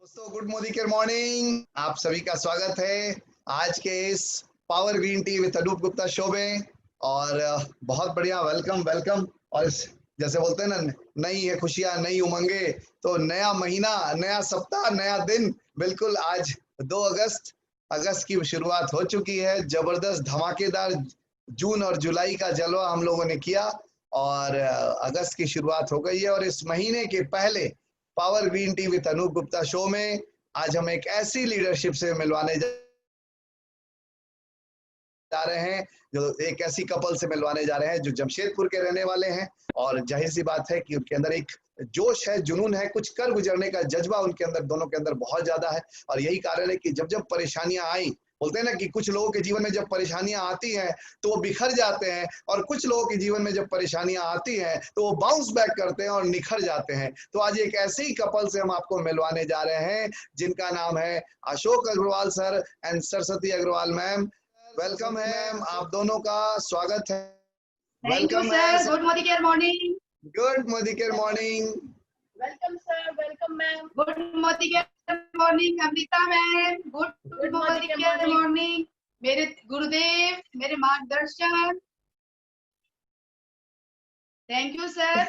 दोस्तों good Modicare morning, आप सभी का स्वागत है आज के इस power green tea with Anoop Gupta show में। और बहुत बढ़िया वेलकम वेलकम। और जैसे बोलते हैं ना, नई है खुशियां नई उमंगे, तो नया महीना नया सप्ताह नया दिन। बिल्कुल आज 2 अगस्त की शुरुआत हो चुकी है। जबरदस्त धमाकेदार जून और जुलाई का जलवा हम लोगों ने किया और अगस्त की शुरुआत हो गई है। और इस महीने के पहले power green tea with Anoop Gupta show में आज हम एक ऐसी लीडरशिप से मिलवाने जा रहे हैं, जो एक ऐसी कपल से मिलवाने जा रहे हैं जो जमशेदपुर के रहने वाले हैं। और जाहिर सी बात है कि उनके अंदर एक जोश है, जुनून है, कुछ कर गुजरने का जज्बा उनके अंदर, दोनों के अंदर बहुत ज्यादा है। और यही कारण है कि जब जब परेशानियां आई, बोलते हैं ना कि कुछ लोगों के जीवन में जब परेशानियां आती हैं तो वो बिखर जाते हैं, और कुछ लोगों के जीवन में जब परेशानियां आती हैं तो वो बाउंस बैक करते हैं और निखर जाते हैं। तो आज एक ऐसे ही कपल से हम आपको मिलवाने जा रहे हैं जिनका नाम है Ashok Agarwal sir and Saraswati Agarwal ma'am. Welcome है आप दोनों का, स्वागत है। Thank you sir. Good Modicare morning. Good Modicare morning. Welcome sir, welcome ma'am. Good Modicare morning Amrita ma'am. Good Modicare morning मेरे गुरुदेव, मेरे मार्गदर्शक। Thank you sir.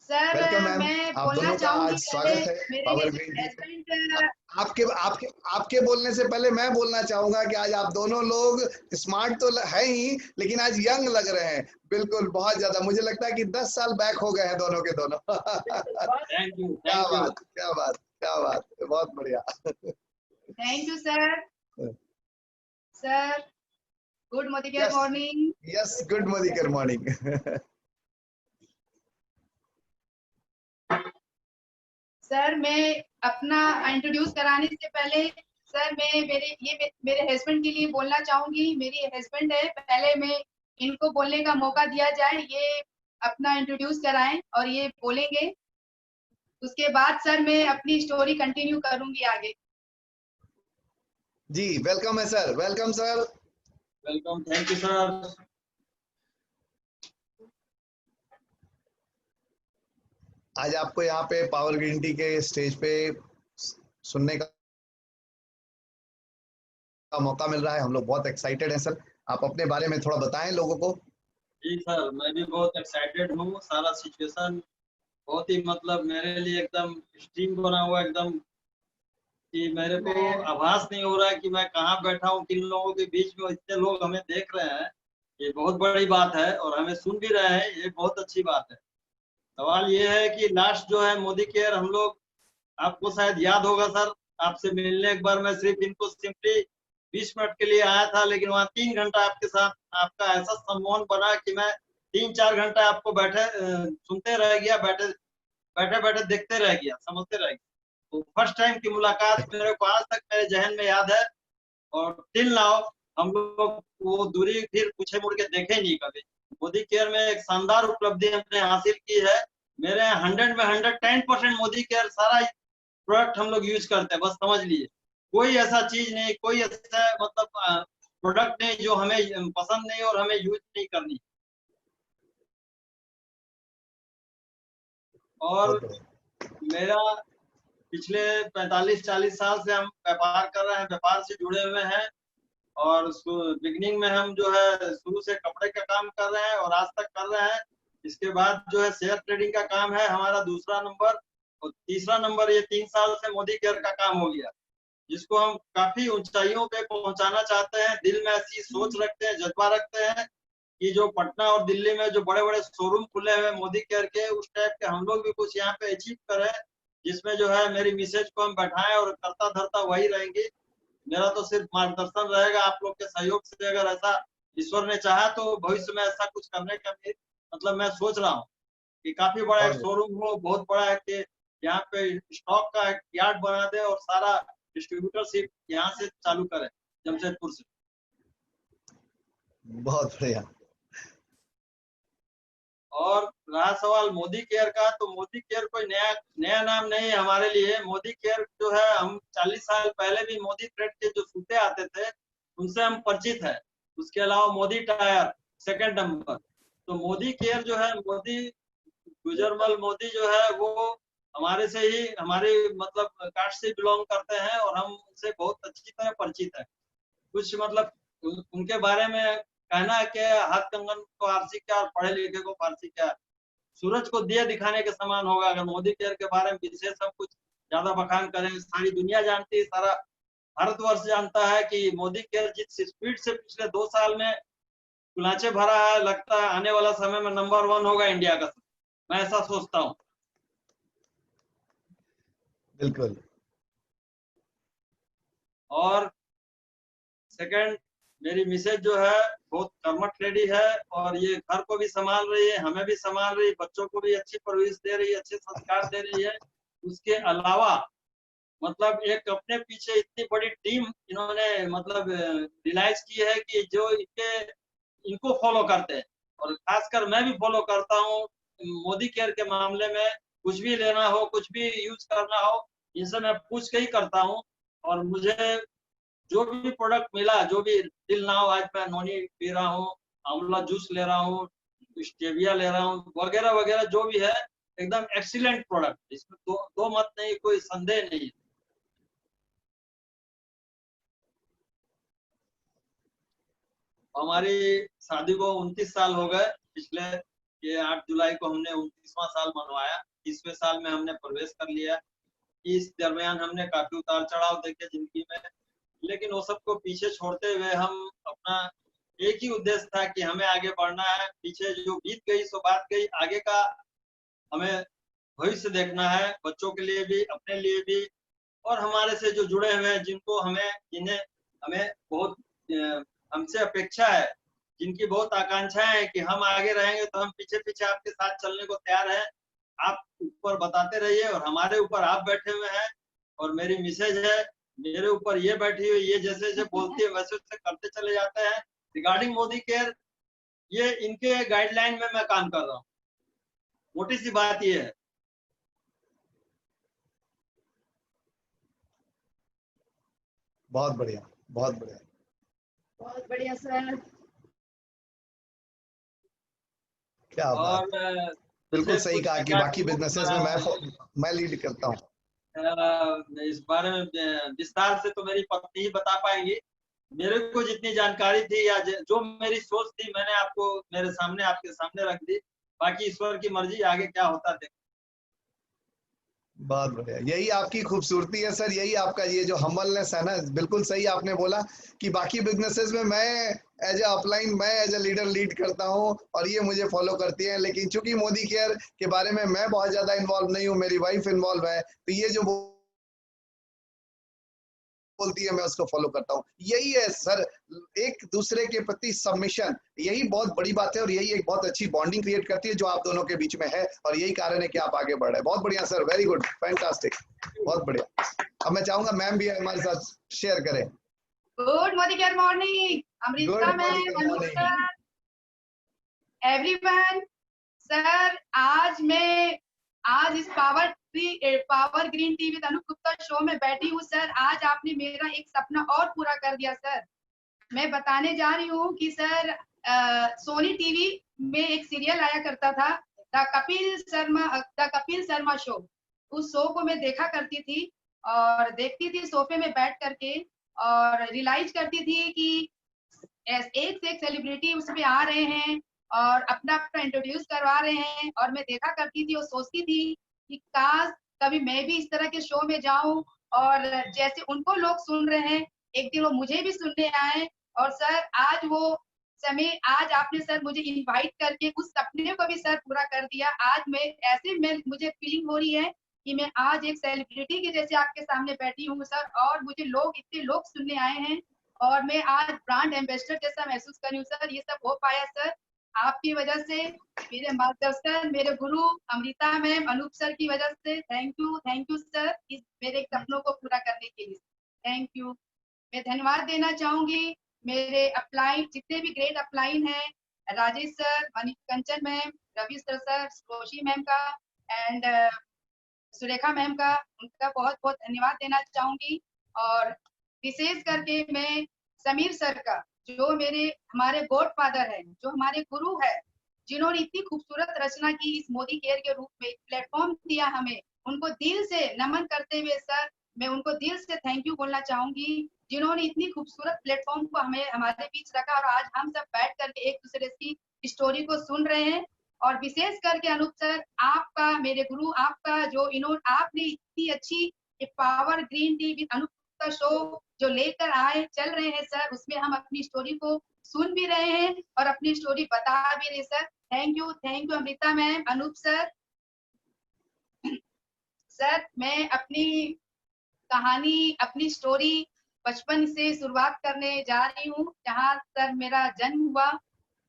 Sir welcome ma'am, मैं आप बोलना दोनों का आज चाहूंगी स्वागत है मेरे पावर ग्रीन टी। हस्बैंड। आपके आपके आपके बोलने से पहले मैं बोलना चाहूंगा कि आज आप दोनों लोग स्मार्ट तो है ही, लेकिन आज यंग लग रहे हैं। बिल्कुल बहुत ज्यादा, मुझे लगता है कि 10 साल बैक हो गए हैं दोनों के दोनों। थैंक यू, क्या बात क्या बात क्या बात, बहुत बढ़िया। Thank you sir. Sir good Modi care yes morning. Yes, good Modicare morning. Sir मैं अपना इंट्रोड्यूस कराने से पहले सर मैं मेरे हस्बैंड के लिए बोलना चाहूंगी। मेरी हस्बैंड है, पहले मैं इनको बोलने का मौका दिया जाए, ये अपना इंट्रोड्यूस कराएं और ये बोलेंगे। उसके बाद सर मैं अपनी स्टोरी कंटिन्यू करूंगी आगे। जी वेलकम है sir, welcome sir. Welcome, thank you sir. आज आपको यहाँ पे पावर ग्रीन टी के स्टेज पे सुनने का मौका मिल रहा है, हम लोग बहुत एक्साइटेड हैं सर। आप अपने बारे में थोड़ा बताएं लोगों को। जी सर, मैं भी बहुत एक्साइटेड हूँ। सारा सिचुएशन बहुत ही मतलब मेरे लिए एकदम एक्सट्रीम बना हुआ, एकदम कि मेरे को आभास नहीं हो रहा है कि मैं कहाँ बैठा हूँ, किन लोगों के बीच में। इतने लोग हमें देख रहे हैं, ये बहुत बड़ी बात है, और हमें सुन भी रहे हैं, ये बहुत अच्छी बात है। सवाल ये है कि लास्ट जो है मोदी केयर, हम लोग, आपको शायद याद होगा सर, आपसे मिलने एक बार मैं सिर्फ इनको सिंपली 20 मिनट के लिए आया था, लेकिन वहाँ 3 घंटा आपके साथ आपका ऐसा सम्मोहन बना कि मैं 3-4 घंटा आपको बैठे सुनते रह गया, बैठे बैठे बैठे देखते रह गया, समझते रह गया। तो फर्स्ट टाइम की मुलाकात मेरे को आज तक मेरे जहन में याद है, और टिल नाउ हम लोग वो दूरी फिर पीछे मुड़ के देखे नहीं कभी। मोदी केयर में एक शानदार उपलब्धि हमने हासिल की है। मेरे 100 में 110% मोदी केयर सारा प्रोडक्ट हम लोग यूज करते हैं। बस समझ लीजिए, कोई ऐसा चीज नहीं, कोई ऐसा मतलब प्रोडक्ट नहीं जो हमें पसंद नहीं और हमें यूज नहीं करनी। और मेरा पिछले 45-40 साल से हम व्यापार कर रहे हैं, व्यापार से जुड़े हुए हैं। और बिगनिंग में हम जो है शुरू से कपड़े का काम कर रहे हैं और आज तक कर रहे हैं। इसके बाद जो है शेयर ट्रेडिंग का काम है हमारा दूसरा नंबर, और तीसरा नंबर ये 3 साल से मोदी केयर का काम हो गया, जिसको हम काफी ऊंचाइयों पे पहुंचाना चाहते हैं। दिल में ऐसी सोच रखते हैं, जज्बा रखते हैं कि जो पटना और दिल्ली में जो बड़े बड़े शोरूम खुले हुए मोदी केयर के, उस टाइप के हम लोग भी कुछ यहाँ पे अचीव करें, जिसमें जो है मेरी मिसेज को हम बैठाएं और करता धरता वही रहेंगी। मेरा तो सिर्फ मार्गदर्शन रहेगा आप लोग के सहयोग से। अगर ऐसा ईश्वर ने चाहा तो भविष्य में ऐसा कुछ करने का भी मतलब मैं सोच रहा हूँ कि काफी बड़ा एक शोरूम हो, बहुत बड़ा है, कि यहाँ पे स्टॉक का एक यार्ड बना दे और सारा डिस्ट्रीब्यूटरशिप यहाँ से चालू करें, जमशेदपुर से। बहुत बढ़िया। और रहा सवाल मोदी केयर का, तो मोदी केयर कोई नया नया नाम नहीं है हमारे लिए। मोदी केयर जो है, हम 40 साल पहले भी मोदी थ्रेड के जो सूते आते थे उनसे हम परिचित है। उसके अलावा मोदी टायर सेकंड नंबर। तो मोदी केयर जो है, मोदी गुजरमल मोदी जो है वो हमारे से ही हमारे मतलब कास्ट से बिलोंग करते हैं और हम उनसे बहुत अच्छी तरह परिचित हैं। कुछ मतलब उनके बारे में कहना कि हाथ कंगन को आरसी क्या और पढ़े लिखे को फारसी क्या, सूरज को दिया दिखाने के समान होगा। अगर मोदी केयर के बारे में विशेष सब कुछ ज्यादा बखान करें, सारी दुनिया जानती है, सारा भारतवर्ष जानता है कि मोदी केयर जिस स्पीड से पिछले 2 साल में कुलाचे भरा है, लगता है आने वाला समय में नंबर 1 होगा इंडिया का। मैं ऐसा सोचता हूँ। बिल्कुल। और सेकंड, मेरी मिसेज जो है बहुत कर्मठ लेडी है और ये घर को भी संभाल रही है, हमें भी संभाल रही है, बच्चों को भी अच्छी परवरिश दे रही है, अच्छे संस्कार दे रही है। उसके अलावा मतलब एक अपने पीछे इतनी बड़ी टीम इन्होंने मतलब रियलाइज की है कि जो इनको फॉलो करते हैं, और खासकर मैं भी फॉलो करता हूँ मोदी केयर के मामले में। कुछ भी लेना हो, कुछ भी यूज करना हो, इनसे मैं पूछ के ही करता हूँ। और मुझे जो भी प्रोडक्ट मिला, जो भी दिल ना हो, आज मैं नोनी पी रहा हूँ, आंवला जूस ले रहा हूँ, स्टेविया ले रहा हूँ, वगैरह वगैरह जो भी है, एकदम एक्सीलेंट प्रोडक्ट, इसमें दो मत नहीं, कोई संदेह नहीं। हमारी शादी को 29 साल हो गए। पिछले ये 8 जुलाई को हमने 29वां साल मनवाया। 30वें साल में हमने प्रवेश कर लिया। इस दरमियान हमने काफी उतार चढ़ाव देखे जिंदगी में, लेकिन वो सबको पीछे छोड़ते हुए हम अपना एक ही उद्देश्य था कि हमें आगे बढ़ना है। पीछे जो बीत गई सो बात गई, आगे का हमें भविष्य देखना है, बच्चों के लिए भी, अपने लिए भी, और हमारे से जो जुड़े हुए हैं, जिन्हें हमें बहुत हमसे अपेक्षा है, जिनकी बहुत आकांक्षाएं है कि हम आगे रहेंगे तो हम पीछे पीछे आपके साथ चलने को तैयार हैं। आप ऊपर बताते रहिए और हमारे ऊपर आप बैठे हुए हैं। और मेरी मिसेज है, मेरे ऊपर ये बैठी हुई, ये जैसे जैसे बोलती है वैसे वैसे करते चले जाते हैं। रिगार्डिंग मोदी केयर, ये इनके गाइडलाइन में मैं काम कर रहा हूँ। मोटी सी बात ये है। बहुत बढ़िया, बहुत बढ़िया, बहुत बढ़िया सर। क्या बात। और बिल्कुल सही कहा कि बाकी बिजनेसेस में मैं लीड करता हूँ। इस बारे में विस्तार से तो मेरी पत्नी ही बता पाएंगी। मेरे को जितनी जानकारी थी या जो मेरी सोच थी, मैंने आपको मेरे सामने, आपके सामने रख दी। बाकी ईश्वर की मर्जी, आगे क्या होता देख। बहुत बढ़िया, यही आपकी खूबसूरती है सर, यही आपका ये जो हम्बलनेस है ना। बिल्कुल सही आपने बोला कि बाकी बिजनेसेस में मैं एज ए अपलाइन, मैं एज ए लीडर लीड करता हूँ और ये मुझे फॉलो करती है, लेकिन चूंकि मोदी केयर के बारे में मैं बहुत ज्यादा इन्वॉल्व नहीं हूँ, मेरी वाइफ इन्वॉल्व है, तो ये जो बोलती है मैं उसको फॉलो करता हूँ। यही है सर, एक दूसरे के प्रति सबमिशन, यही बहुत बड़ी बात है और यही एक बहुत अच्छी बॉन्डिंग क्रिएट करती है जो आप दोनों के बीच में है, और यही कारण है कि आप आगे बढ़ रहे हैं। बहुत बढ़िया सर, वेरी गुड, फैंटास्टिक, बहुत बढ़िया। अब मैं चाहूंगा मैम भी हमारे साथ शेयर करें। Good Modicare morning, Amrita ma'am, Anoop sir, everyone. Sir आज इस power green tea with Anoop Gupta show में बैठी हूँ सर। आज आपने मेरा एक सपना और पूरा कर दिया सर। मैं बताने जा रही हूँ कि सर सोनी टीवी में एक सीरियल आया करता था, द कपिल शर्मा शो। उस शो को मैं देखा करती थी और देखती थी सोफे में बैठ करके, और रियलाइज करती थी कि एक से एक सेलिब्रिटी उसमें आ रहे हैं और अपना अपना इंट्रोड्यूस करवा रहे हैं, और मैं देखा करती थी और सोचती थी कि काश कभी मैं भी इस तरह के शो में जाऊं और जैसे उनको लोग सुन रहे हैं, एक दिन वो मुझे भी सुनने आए। और सर आज वो समय, आज आपने सर मुझे इनवाइट करके उस सपने को भी सर पूरा कर दिया। आज मुझे फीलिंग हो रही है कि मैं आज एक सेलिब्रिटी के जैसे आपके सामने बैठी हूँ सर, और मुझे इतने लोग सुनने आए हैं और मैं आज ब्रांड एम्बेसडर जैसा महसूस कर रही हूँ सर। ये सब हो पाया सर आपकी वजह से, मेरे मार्गदर्शन, मेरे गुरु अमृता मैम, अनूप सर की वजह से। थैंक यू सर, इस मेरे सपनों को पूरा करने के लिए। Thank you. मैं धन्यवाद देना चाहूंगी मेरे अपलाइन, जितने भी ग्रेट अपलाइन हैं, राजेश सर, कंचन मैम, रवि सर, रोशी मैम का, एंड सुरेखा मैम का, उनका बहुत बहुत धन्यवाद देना चाहूंगी। और विशेष करके मैं समीर सर का, जो हमारे गॉड फादर है, जो हमारे गुरु है, जिन्होंने इतनी खूबसूरत रचना की इस मोदी केयर के रूप में, प्लेटफॉर्म दिया हमें, उनको दिल से नमन करते हुए सर मैं उनको दिल से थैंक यू बोलना चाहूंगी, जिन्होंने इतनी खूबसूरत प्लेटफॉर्म को हमें हमारे बीच रखा और आज हम सब बैठ करके एक दूसरे की स्टोरी को सुन रहे हैं। और विशेष करके अनूप सर, आपका मेरे गुरु, आपका जो इन्होंने आपने इतनी अच्छी power green tea with Anoop का शो जो लेकर आए चल रहे हैं सर, उसमें हम अपनी स्टोरी को सुन भी रहे हैं और अपनी स्टोरी बता भी रहे sir. Thank you Amrita ma'am, Anoop sir. Sir मैं अपनी कहानी, अपनी स्टोरी बचपन से शुरुआत करने जा रही हूँ। जहाँ सर मेरा जन्म हुआ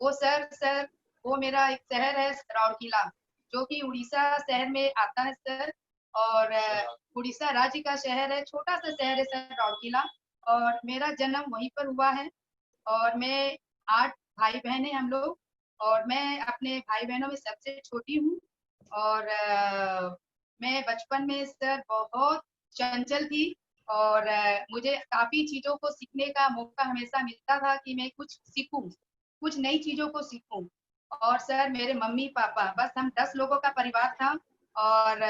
वो सर वो मेरा एक शहर है राउरकेला, जो कि उड़ीसा शहर में आता है सर। और उड़ीसा राज्य का शहर है, छोटा सा शहर है सर राउरकेला, और मेरा जन्म वहीं पर हुआ है। और मैं 8 भाई बहन हैं हम लोग, और मैं अपने भाई बहनों में सबसे छोटी हूँ। और मैं बचपन में सर बहुत चंचल थी, और मुझे काफी चीजों को सीखने का मौका हमेशा मिलता था कि मैं कुछ सीखूं, कुछ नई चीजों को सीखूं। और सर मेरे मम्मी पापा, बस हम 10 लोगों का परिवार था। और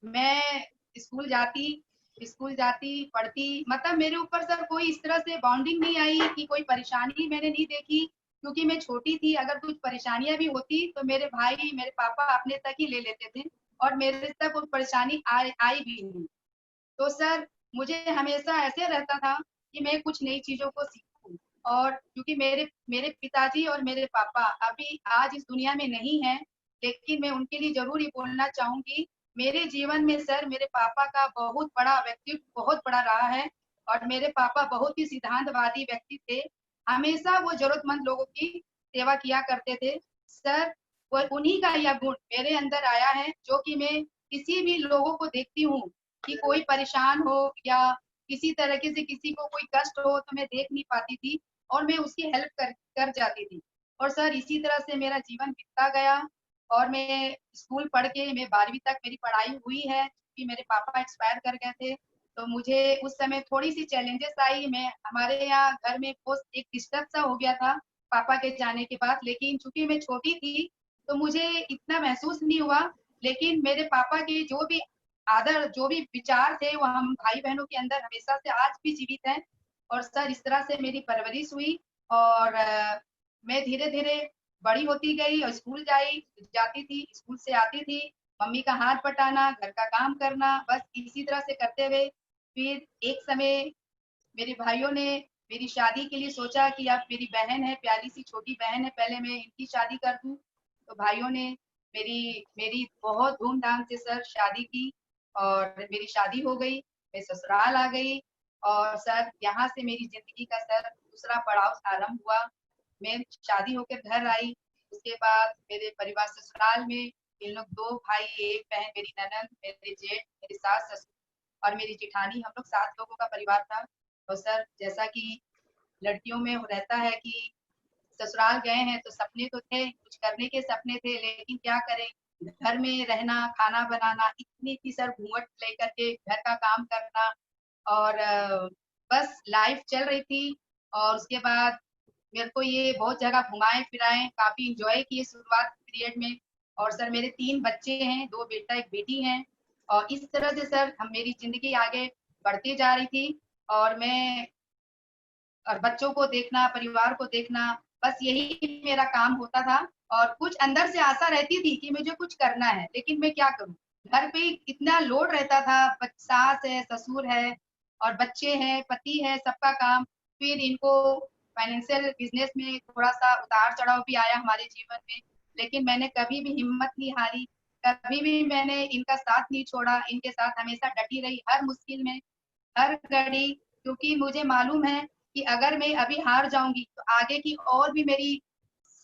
मैं स्कूल जाती पढ़ती, मतलब मेरे ऊपर सर कोई इस तरह से बॉन्डिंग नहीं आई कि कोई परेशानी मैंने नहीं देखी, क्योंकि मैं छोटी थी। अगर कुछ परेशानियां भी होती तो मेरे भाई मेरे पापा अपने तक ही ले लेते थे, और मेरे तक कोई परेशानी आई भी नहीं। तो सर मुझे हमेशा ऐसे रहता था कि मैं कुछ नई चीजों को सीखूं। और क्योंकि मेरे मेरे पिताजी और मेरे पापा अभी आज इस दुनिया में नहीं है, लेकिन मैं उनके लिए जरूर ये बोलना चाहूंगी, मेरे जीवन में सर मेरे पापा का बहुत बड़ा व्यक्तित्व बहुत बड़ा रहा है। और मेरे पापा बहुत ही सिद्धांतवादी व्यक्ति थे, हमेशा वो जरूरतमंद लोगों की सेवा किया करते थे सर। वो उन्हीं का यह गुण मेरे अंदर आया है, जो कि मैं किसी भी लोगों को देखती हूँ कि कोई परेशान हो या किसी तरीके से किसी को कोई कष्ट हो तो मैं देख नहीं पाती थी, और मैं उसकी हेल्प कर जाती थी। और सर इसी तरह से मेरा जीवन बीतता गया, और मैं स्कूल पढ़ के मैं 12वीं तक मेरी पढ़ाई हुई है, क्योंकि मेरे पापा एक्सपायर कर गए थे। तो मुझे उस समय थोड़ी सी चैलेंजेस आई, मैं हमारे यहाँ घर में बहुत एक डिस्टर्ब सा हो गया था पापा के जाने के बाद, लेकिन चूंकि मैं छोटी थी तो मुझे इतना महसूस नहीं हुआ। लेकिन मेरे पापा के जो भी आदर, जो भी विचार थे, वो हम भाई बहनों के अंदर हमेशा से आज भी जीवित है। और सर इस तरह से मेरी परवरिश हुई, और मैं धीरे धीरे बड़ी होती गई और जाती थी, स्कूल से आती थी, मम्मी का हाथ बटाना, घर का काम करना, बस इसी तरह से करते हुए फिर एक समय मेरे भाइयों ने मेरी शादी के लिए सोचा कि अब मेरी बहन है, प्यारी सी छोटी बहन है, पहले मैं इनकी शादी कर दूं। तो भाइयों ने मेरी मेरी बहुत धूमधाम से सर शादी की, और मेरी शादी हो गई, मैं ससुराल आ गई। और सर यहाँ से मेरी जिंदगी का सर दूसरा पड़ाव आरंभ हुआ। मैं शादी होकर घर आई, उसके बाद मेरे परिवार ससुराल में इन लोग 2 भाई 1 बहन, मेरी ननद, मेरे जेठ, मेरी सास ससुर और मेरी जिठानी, हम लोग 7 लोगों का परिवार था। और सर जैसा कि लड़कियों में रहता है कि ससुराल गए हैं तो सपने तो थे, कुछ करने के सपने थे, लेकिन क्या करें, घर में रहना, खाना बनाना, इतनी थी सर घूंघट लेकर के घर का काम करना, और बस लाइफ चल रही थी। और उसके बाद मेरे को ये बहुत जगह घुमाए फिराए, काफी इंजॉय किए शुरुआत पीरियड में। और सर मेरे 3 बच्चे हैं, 2 बेटा 1 बेटी हैं। और इस तरह से सर हम मेरी जिंदगी आगे बढ़ती जा रही थी, और मैं और बच्चों को देखना, परिवार को देखना, बस यही मेरा काम होता था। और कुछ अंदर से आशा रहती थी कि मुझे कुछ करना है, लेकिन मैं क्या करूं, घर पे इतना लोड रहता था, सास है, ससुर है, और बच्चे हैं, पति है, सबका काम, फिर इनको फाइनेंशियल बिजनेस में थोड़ा सा उतार चढ़ाव भी आया हमारे जीवन में, लेकिन मैंने कभी भी हिम्मत नहीं हारी, कभी भी मैंने इनका साथ नहीं छोड़ा, इनके साथ हमेशा डटी रही हर मुश्किल में, हर घड़ी। क्योंकि मुझे मालूम है कि अगर मैं अभी हार जाऊंगी तो आगे की और भी मेरी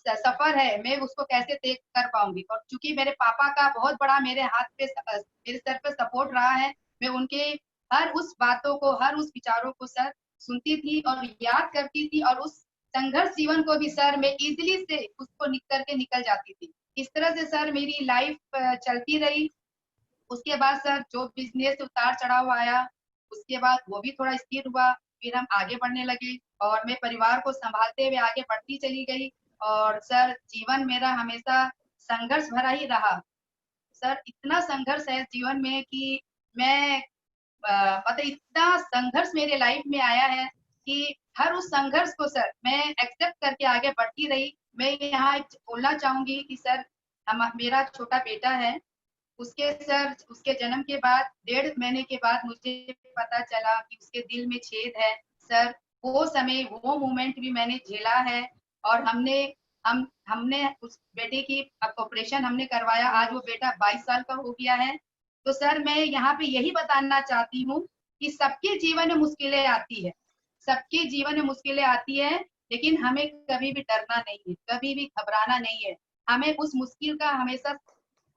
सफर है, मैं उसको कैसे तय कर पाऊंगी। और चूंकि मेरे पापा का बहुत बड़ा मेरे हाथ पे मेरे सर पे सपोर्ट रहा है, मैं उनके हर उस बातों को, हर उस विचारों को सर सुनती थी और याद करती थी, और उस संघर्ष जीवन को भी सर मैं इजिली से उसको निकल जाती थी। इस तरह से सर मेरी लाइफ चलती रही। उसके बाद सर जो बिजनेस उतार चढ़ाव आया, उसके बाद वो भी थोड़ा स्थिर हुआ, फिर हम आगे बढ़ने लगे, और मैं परिवार को संभालते हुए आगे बढ़ती चली गई। और सर जीवन मेरा हमेशा संघर्ष भरा ही रहा। सर इतना संघर्ष है जीवन में कि मैं मतलब इतना संघर्ष मेरे लाइफ में आया है कि हर उस संघर्ष को सर मैं एक्सेप्ट करके आगे बढ़ती रही। मैं यहाँ एक बोलना चाहूंगी कि सर मेरा छोटा बेटा है, उसके जन्म के बाद 1.5 महीने के बाद मुझे पता चला कि उसके दिल में छेद है। सर वो समय वो मोमेंट भी मैंने झेला है और हमने उस बेटे की ऑपरेशन हमने करवाया। आज वो बेटा 22 साल का हो गया है। तो सर मैं यहाँ पे यही बताना चाहती हूँ कि सबके जीवन में मुश्किलें आती है, सबके जीवन में मुश्किलें आती है, लेकिन हमें कभी भी डरना नहीं है, कभी भी घबराना नहीं है। हमें उस मुश्किल का हमेशा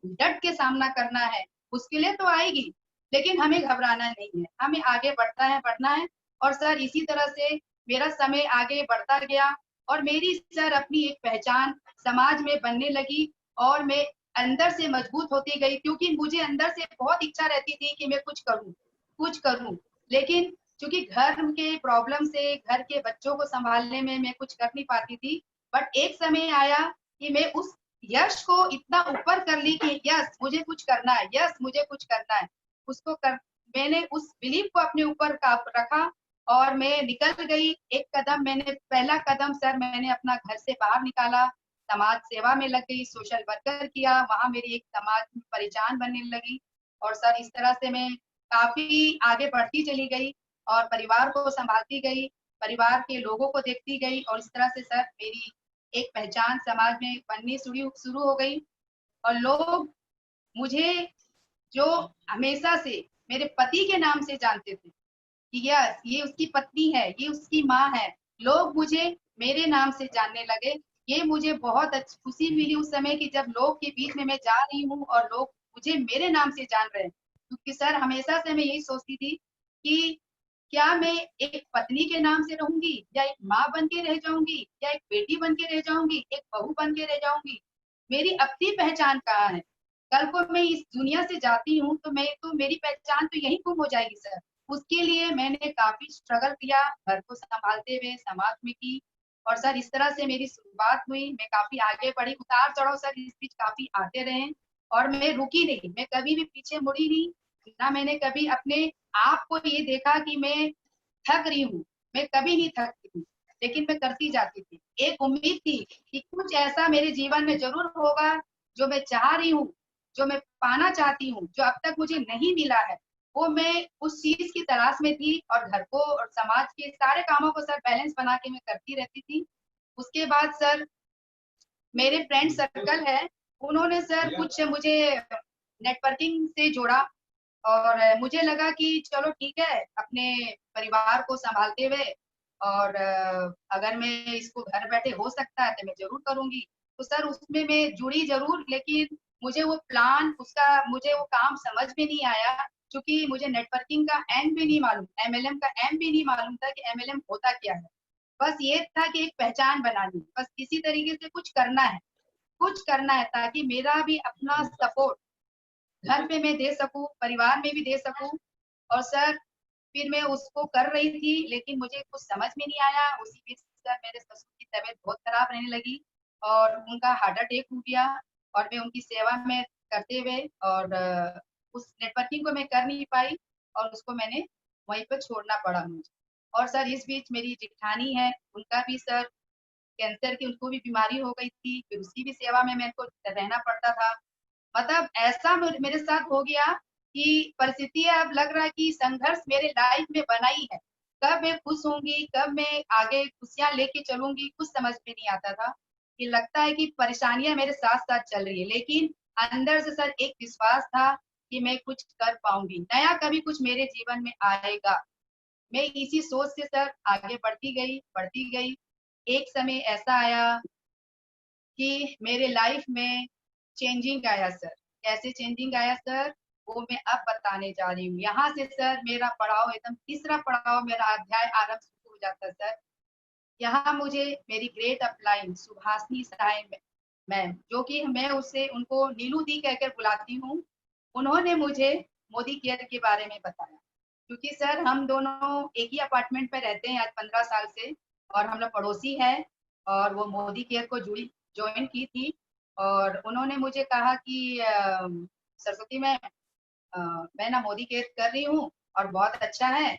डट के सामना करना है। मुश्किलें तो आएगी लेकिन हमें घबराना नहीं है, हमें आगे बढ़ना है। और सर इसी तरह से मेरा समय आगे बढ़ता गया और मेरी सर अपनी एक पहचान समाज में बनने लगी और मैं अंदर से मजबूत होती गई, क्योंकि मुझे अंदर से बहुत इच्छा रहती थी कि मैं कुछ करूं। लेकिन क्योंकि घर के प्रॉब्लम से घर के बच्चों को संभालने में मैं कुछ कर नहीं पाती थी। बट एक समय आया कि मैं उस यश को इतना ऊपर कर ली कि यस मुझे कुछ करना है, यस मुझे कुछ करना है। उसको कर मैंने उस बिलीफ को अपने ऊपर रखा और मैं निकल गई। एक कदम मैंने पहला कदम सर मैंने अपना घर से बाहर निकाला, समाज सेवा में लग गई, सोशल वर्कर किया, वहां मेरी एक समाज में पहचान बनने लगी। और सर इस तरह से मैं काफी आगे बढ़ती चली गई और परिवार को संभालती गई, परिवार के लोगों को देखती गई और इस तरह से सर मेरी एक पहचान समाज में बननी शुरू हो गई। और लोग मुझे जो हमेशा से मेरे पति के नाम से जानते थे कि यस ये उसकी पत्नी है, ये उसकी माँ है, लोग मुझे मेरे नाम से जानने लगे। ये मुझे बहुत अच्छी खुशी मिली उस समय कि जब लोग के बीच में मैं जा रही हूँ और लोग मुझे मेरे नाम से जान रहे हैं। क्योंकि सर हमेशा से मैं यही सोचती थी कि क्या मैं एक पत्नी के नाम से रहूंगी या एक माँ बन के रह जाऊंगी या एक बेटी बन के रह जाऊंगी, एक बहू बन के रह जाऊंगी। मेरी अपनी पहचान कहाँ है? कल को मैं इस दुनिया से जाती हूँ तो मेरी पहचान तो यही गुम हो जाएगी सर। उसके लिए मैंने काफी स्ट्रगल किया, घर को संभालते हुए समाज में की। और सर इस तरह से मेरी शुरुआत हुई, मैं काफी आगे बढ़ी। उतार चढ़ाव सर इस बीच काफी आते रहे और मैं रुकी नहीं, मैं कभी भी पीछे मुड़ी नहीं। ना मैंने कभी अपने आप को ये देखा कि मैं थक रही हूँ, मैं कभी नहीं थकती थी, लेकिन मैं करती जाती थी। एक उम्मीद थी कि कुछ ऐसा मेरे जीवन में जरूर होगा जो मैं चाह रही हूँ, जो मैं पाना चाहती हूँ, जो अब तक मुझे नहीं मिला है। वो मैं उस चीज की तलाश में थी और घर को और समाज के सारे कामों को सर बैलेंस बना के मैं करती रहती थी। उसके बाद सर मेरे फ्रेंड सर्कल है, उन्होंने सर कुछ मुझे नेटवर्किंग से जोड़ा और मुझे लगा कि चलो ठीक है अपने परिवार को संभालते हुए और अगर मैं इसको घर बैठे हो सकता है तो मैं जरूर करूंगी। तो सर उसमें मैं जुड़ी जरूर, लेकिन मुझे वो प्लान उसका मुझे वो काम समझ में नहीं आया, क्योंकि मुझे नेटवर्किंग का एम भी नहीं मालूम, एमएलएम का एम भी नहीं मालूम था कि एमएलएम होता क्या है। बस ये था कि एक पहचान बनानी, बस किसी तरीके से कुछ करना है ताकि मेरा भी अपना सपोर्ट घर पे मैं दे सकूं, परिवार में भी दे सकूं। और सर फिर मैं उसको कर रही थी लेकिन मुझे कुछ समझ में नहीं आया। उसी बीच सर मेरे ससुर की तबीयत बहुत खराब रहने लगी और उनका हार्ट अटैक हो गया और मैं उनकी सेवा में करते हुए और उस नेटवर्किंग को मैं कर नहीं पाई और उसको मैंने वहीं पर छोड़ना पड़ा मुझे। और सर इस बीच मेरी जेठानी है, उनका भी सर कैंसर की उनको भी बीमारी हो गई थी, फिर उसकी भी सेवा में मेरे को रहना पड़ता था। मतलब ऐसा मेरे साथ हो गया कि परिस्थिति अब लग रहा है कि संघर्ष मेरे लाइफ में बना ही है। कब मैं खुश होंगी, कब मैं आगे खुशियां लेके चलूंगी, कुछ समझ में नहीं आता था। कि लगता है कि परेशानियां मेरे साथ साथ चल रही है, लेकिन अंदर से सर एक विश्वास था कि मैं कुछ कर पाऊंगी, नया कभी कुछ मेरे जीवन में आएगा। मैं इसी सोच से सर आगे बढ़ती गई। एक समय ऐसा आया कि मेरे लाइफ में चेंजिंग आया सर। कैसे चेंजिंग आया सर, वो मैं अब बताने जा रही हूँ। यहाँ से सर मेरा पड़ाव एकदम तीसरा पड़ाव, मेरा अध्याय आरंभ शुरू हो जाता है सर। यहाँ मुझे मेरी ग्रेट अपलाइन सुभाषनी सहाय मैम, जो कि मैं उससे उनको नीलू दी कहकर बुलाती हूँ, उन्होंने मुझे मोदी केयर के बारे में बताया। क्योंकि सर हम दोनों एक ही अपार्टमेंट में रहते हैं आज 15 साल से और हम लोग पड़ोसी हैं। और वो मोदी केयर को जुड़ी ज्वाइन की थी और उन्होंने मुझे कहा कि सरस्वती मैम मैं ना मोदी केयर कर रही हूँ और बहुत अच्छा है,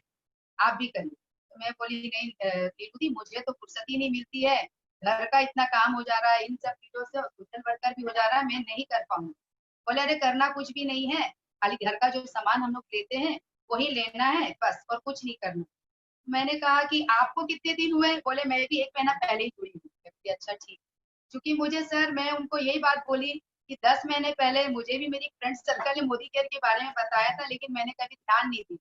आप भी करिए। तो मैं बोली नहीं नीलू दी, मुझे तो फुर्सत ही नहीं मिलती है, घर का इतना काम हो जा रहा है, इन सब चीजों से सोशल वर्कर भी हो जा रहा है, मैं नहीं कर पाऊंगी। बोले अरे करना कुछ भी नहीं है, खाली घर का जो सामान हम लोग लेते हैं वही लेना है बस, और कुछ नहीं करना। मैंने कहा कि आपको कितने दिन हुए? बोले मैं भी 1 महीना पहले ही जुड़ी हूँ। मैं बोली, अच्छा ठीक। क्योंकि मुझे सर, मैं उनको यही बात बोली कि 10 महीने पहले मुझे भी मेरी फ्रेंड सर्कल ने मोदी केयर के बारे में बताया था, लेकिन मैंने कभी ध्यान नहीं दी।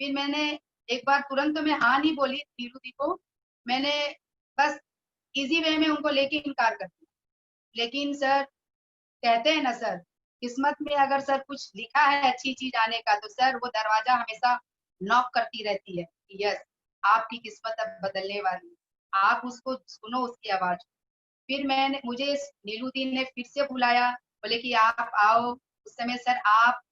फिर मैंने एक बार तुरंत तो मैं हाँ नहीं बोली नीरू दी को, मैंने बस इजी वे में उनको लेके इनकार कर दिया। लेकिन सर, कहते हैं ना सर, किस्मत में अगर सर कुछ लिखा है अच्छी चीज आने का, तो सर वो दरवाजा हमेशा नॉक करती रहती है कि यस, आपकी किस्मत अब बदलने वाली है, आप उसको सुनो, उसकी आवाज। फिर मैंने मुझे नीलू दी ने फिर से बुलाया, बोले कि आप आओ। उस समय सर आप,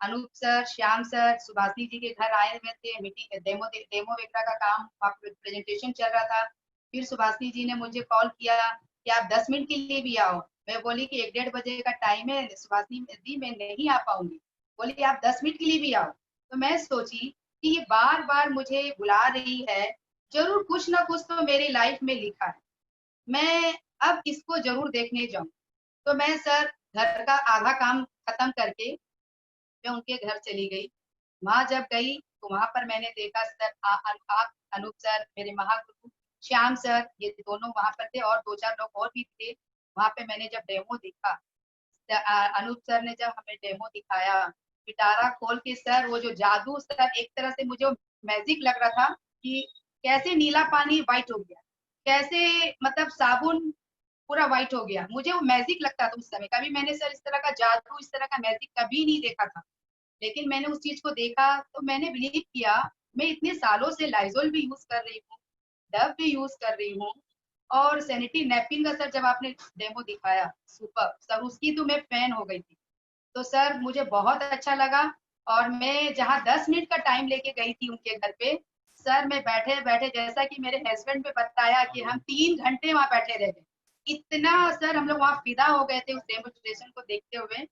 अनूप सर, श्याम सर, सुभाषनी जी के घर आए हुए थे, मीटिंग डेमो डेमो वगैरह का काम, प्रेजेंटेशन चल रहा था। फिर सुभाषनी जी ने मुझे कॉल किया कि आप 10 मिनट के लिए भी आओ। मैं बोली कि 1-1:30 बजे का टाइम है सुभाषनी दी, मैं नहीं आ पाऊंगी। बोली आप 10 मिनट के लिए भी आओ। तो मैं सोची कि ये बार बार मुझे बुला रही है, जरूर कुछ ना कुछ तो मेरी लाइफ में लिखा है, मैं अब इसको जरूर देखने जाऊं। तो मैं सर घर का आधा काम खत्म करके मैं उनके घर चली गई। वहां जब गई तो वहां पर मैंने देखा सर आप, अनूप सर, मेरे महागुरु श्याम सर, ये दोनों वहां पर थे, और 2-4 लोग और भी थे। वहां पे मैंने जब डेमो देखा, अनूप सर ने जब हमें डेमो दिखाया, पिटारा खोल के सर, वो जो जादू सर, एक तरह से मुझे मैजिक लग रहा था कि कैसे नीला पानी व्हाइट हो गया, कैसे मतलब साबुन पूरा व्हाइट हो गया। मुझे वो मैजिक लगता था उस समय, कभी मैंने सर इस तरह का जादू, इस तरह का मैजिक कभी नहीं देखा था। लेकिन मैंने उस चीज को देखा तो मैंने बिलीव किया। मैं इतने सालों से लाइजोल भी यूज कर रही हूँ, डव भी यूज कर रही हूँ, और सैनिटरी नैपकिन का सर जब आपने डेमो दिखाया, सुपर सर, उसकी तो मैं फैन हो गई थी। तो सर मुझे बहुत अच्छा लगा। और मैं जहाँ 10 मिनट का टाइम लेके गई थी उनके घर पे, सर मैं बैठे बैठे, जैसा कि मेरे हस्बैंड ने बताया कि हम 3 घंटे वहां बैठे रह गए। इतना सर हम लोग वहां फिदा हो गए थे उस डेमोस्ट्रेशन को देखते हुए।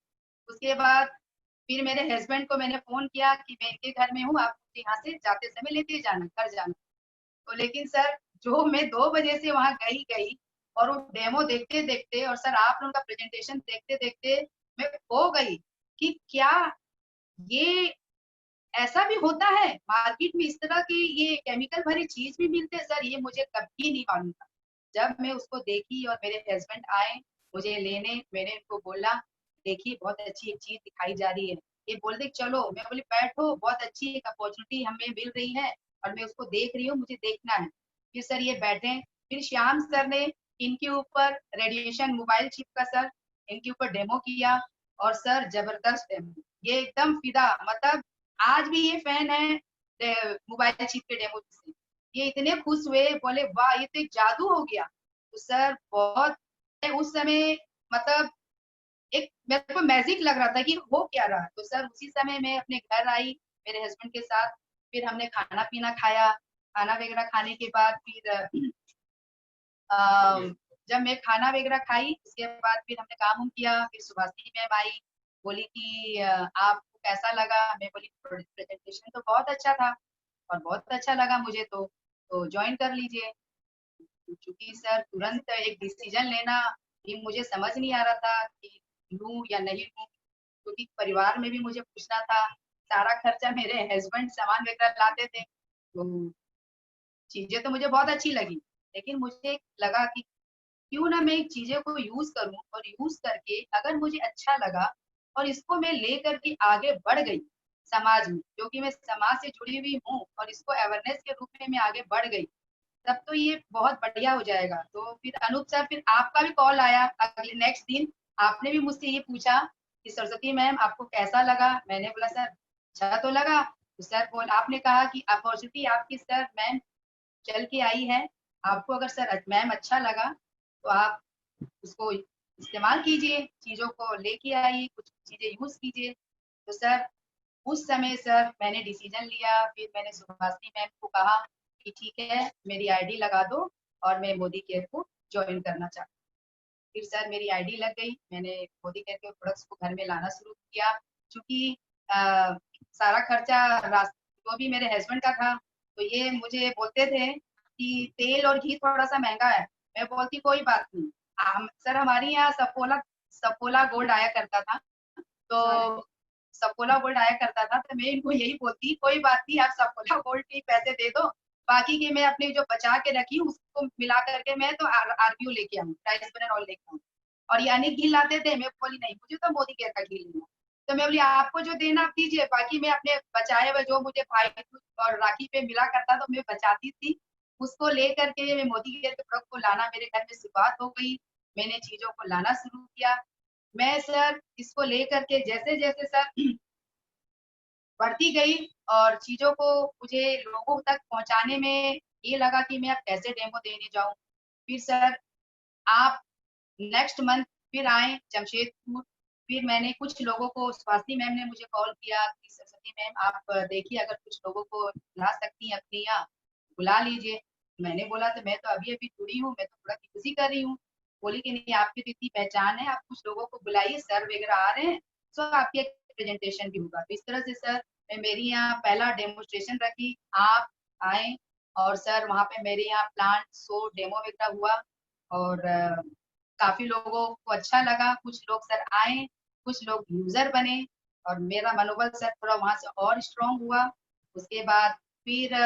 उसके बाद फिर मेरे हस्बैंड को मैंने फोन किया कि मैं इनके घर में हूँ, आप मुझे यहाँ से जाते समय लेते जाना, घर जाना। तो लेकिन सर, जो मैं 2 बजे से वहां गई गई और वो डेमो देखते देखते, और सर आप लोगों का प्रेजेंटेशन देखते देखते मैं खो गई कि क्या ये ऐसा भी होता है मार्केट में, इस तरह की ये केमिकल भरी चीज भी मिलते हैं सर, ये मुझे कभी नहीं मालूम था। जब मैं उसको देखी और मेरे हस्बैंड आए मुझे लेने, मैंने उनको बोला देखिए बहुत अच्छी एक चीज दिखाई जा रही है। ये बोल दे चलो, मैं बोली बैठो, बहुत अच्छी एक अपॉर्चुनिटी हमें मिल रही है और मैं उसको देख रही हूँ, मुझे देखना है। फिर सर ये बैठे, फिर श्याम सर ने इनके ऊपर रेडिएशन मोबाइल चिप का सर इनके ऊपर डेमो किया, और सर जबरदस्त डेमो, ये एकदम फिदा, मतलब आज भी ये फैन है मोबाइल चिप के डेमो से। ये इतने खुश हुए, बोले वाह ये तो एक जादू हो गया। तो सर बहुत उस समय, मतलब एक मेरे को मैजिक लग रहा था कि हो क्या रहा। तो सर उसी समय मैं अपने घर आई मेरे हस्बैंड के साथ। फिर हमने खाना पीना खाया, खाना वगैरह खाने के बाद फिर जब मैं खाना वगैरह खाई, उसके बाद फिर हमने काम उम किया। फिर सुभाषनी मैम आई, बोली कि आपको कैसा लगा? मैं बोली प्रेजेंटेशन तो बहुत अच्छा था और बहुत अच्छा लगा मुझे, तो ज्वाइन कर लीजिए। क्योंकि सर तुरंत एक डिसीजन लेना भी मुझे समझ नहीं आ रहा था कि लूं या नहीं लूं, क्योंकि परिवार में भी मुझे पूछना था। सारा खर्चा मेरे हस्बैंड सामान वगैरह लाते थे। तो चीजें तो मुझे बहुत अच्छी लगी, लेकिन मुझे लगा कि क्यों ना मैं चीजें को यूज करूं, और यूज करके अगर मुझे अच्छा लगा और इसको मैं लेकर के आगे बढ़ गई समाज में, क्योंकि मैं समाज से जुड़ी हुई हूँ, और इसको अवेयरनेस के रूप में मैं आगे बढ़ गई, तब तो ये बहुत बढ़िया हो जाएगा। तो फिर अनूप सर, फिर आपका भी कॉल आया अगले नेक्स्ट दिन, आपने भी मुझसे ये पूछा कि सरस्वती मैम आपको कैसा लगा? मैंने बोला सर अच्छा तो लगा। तो सर बोल, आपने कहा कि अपॉर्चुनिटी आपकी सर मैम चल के आई है, आपको अगर सर मैम अच्छा लगा तो आप उसको इस्तेमाल कीजिए, चीजों को लेके आइए, कुछ चीजें यूज कीजिए। तो सर उस समय सर मैंने डिसीजन लिया। फिर मैंने सुभाषनी मैम को कहा कि ठीक है मेरी आईडी लगा दो और मैं मोदी केयर को ज्वाइन करना चाहती हूँ। फिर सर मेरी आईडी लग गई, मैंने मोदी केयर के प्रोडक्ट्स को घर में लाना शुरू किया। चूंकि सारा खर्चा वो भी मेरे हस्बैंड का था, तो ये मुझे बोलते थे कि तेल और घी थोड़ा सा महंगा है। मैं बोलती कोई बात नहीं, सर हमारे यहाँ सफोला सफोला गोल्ड आया करता था, तो सफोला गोल्ड आया करता था, तो मैं इनको यही बोलती कोई बात नहीं, आप सफोला गोल्ड के पैसे दे दो, बाकी के मैं अपने जो बचा के रखी हूँ उसको मिला करके मैं तो आरपीओ लेके आऊँ, राइस ब्रान ऑयल लेके आऊँ। और ये अनेक घी लाते थे, मैं बोली नहीं, मुझे तो मोदी केयर का घी लेना। तो मैं बोली आपको जो देना आप दीजिए, बाकी मैं अपने बचाए हुए जो मुझे भाई और राखी पे मिला करता तो मैं बचाती थी, उसको लेकर के मैं मोदी केयर के प्रोडक्ट को लाना मेरे घर में शुरुआत हो गई। मैंने चीजों को लाना शुरू किया। मैं सर इसको लेकर के जैसे जैसे सर बढ़ती गई और चीजों को मुझे लोगों तक पहुंचाने में ये लगा कि मैं अब कैसे डेमो देने जाऊं। फिर सर आप नेक्स्ट मंथ फिर आए जमशेदपुर। फिर मैंने कुछ लोगों को, स्वाति मैम ने मुझे कॉल किया कि सरस्वती मैम आप देखिए अगर कुछ लोगों को ला सकती हैं अपने यहाँ, बुला लीजिए। मैंने बोला तो मैं तो अभी अभी जुड़ी हूँ, मैं तो थोड़ा खुशी कर रही हूँ। बोली कि नहीं आपकी तो इतनी पहचान है, आप कुछ लोगों को बुलाइए, सर वगैरह आ रहे हैं, सो आपकी एक प्रेजेंटेशन भी होगा। तो इस तरह से सर मैं मेरी यहाँ पहला डेमोस्ट्रेशन रखी, आप आए और सर वहाँ पे मेरे यहाँ प्लांट शो डेमो वगैरह हुआ और काफी लोगों को अच्छा लगा। कुछ लोग सर आए, कुछ लोग यूजर बने और मेरा मनोबल सर थोड़ा वहां से और स्ट्रांग हुआ। उसके बाद फिर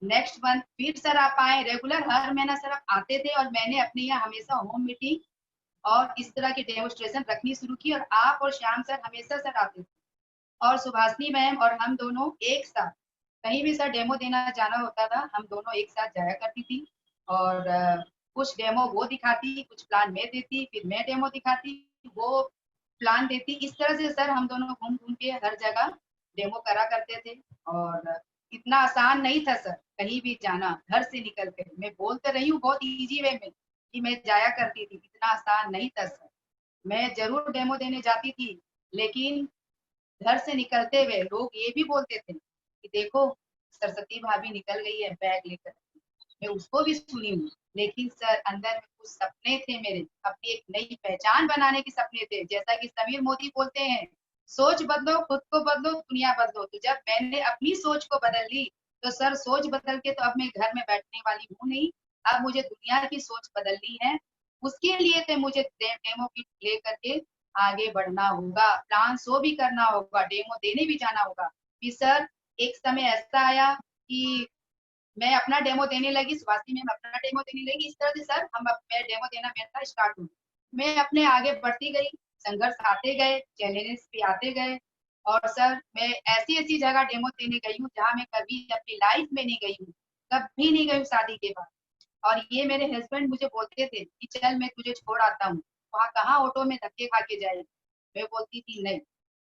नेक्स्ट मंथ फिर सर आप आए, रेगुलर हर महीना सर आप आते थे और मैंने अपने यहाँ हमेशा होम मीटिंग और इस तरह की डेमोस्ट्रेशन रखनी शुरू की और आप और श्याम सर हमेशा सर आते थे और सुभाषनी मैम और हम दोनों एक साथ कहीं भी सर डेमो देना जाना होता था, हम दोनों एक साथ जाया करती थी और कुछ डेमो वो दिखाती, कुछ प्लान मैं देती, फिर मैं डेमो दिखाती, वो प्लान देती। इस तरह से सर हम दोनों घूम घूम के हर जगह डेमो करा करते थे। और इतना आसान नहीं था सर कहीं भी जाना घर से निकल कर, मैं बोल तो रही हूँ बहुत इजी वे में कि मैं जाया करती थी, इतना आसान नहीं था सर। मैं जरूर डेमो देने जाती थी, लेकिन घर से निकलते हुए लोग ये भी बोलते थे कि देखो सरस्वती भाभी निकल गई है बैग लेकर। मैं उसको भी सुनी हूँ, लेकिन सर अंदर में कुछ सपने थे मेरे, अपनी एक नई पहचान बनाने के सपने थे। जैसा कि समीर मोदी बोलते हैं, सोच बदलो, खुद को बदलो, दुनिया बदलो। तो जब मैंने अपनी सोच को बदल ली, तो सर सोच बदल के तो अब मैं घर में बैठने वाली हूँ नहीं, अब मुझे दुनिया की सोच बदलनी है। उसके लिए तो मुझे डेमो किट लेकर के आगे बढ़ना होगा, प्लान शो भी करना होगा, डेमो देने भी जाना होगा। फिर सर एक समय ऐसा आया कि मैं अपना डेमो देने लगी, स्वाति मैम अपना डेमो देने लगी। इस तरह से सर मैं डेमो देना मेरा स्टार्ट हुआ। मैं अपने आगे बढ़ती गई, संघर्ष आते गए, चैलेंजेस भी आते गए और सर मैं ऐसी ऐसी जगह डेमो देने गई हूँ जहाँ मैं कभी अपनी लाइफ में नहीं गई हूँ, कभी नहीं गई हूँ शादी के बाद। और ये मेरे हस्बैंड मुझे बोलते थे कि चल मैं तुझे छोड़ आता हूँ, वहाँ कहाँ ऑटो में धक्के खा के जाए। मैं बोलती थी नहीं,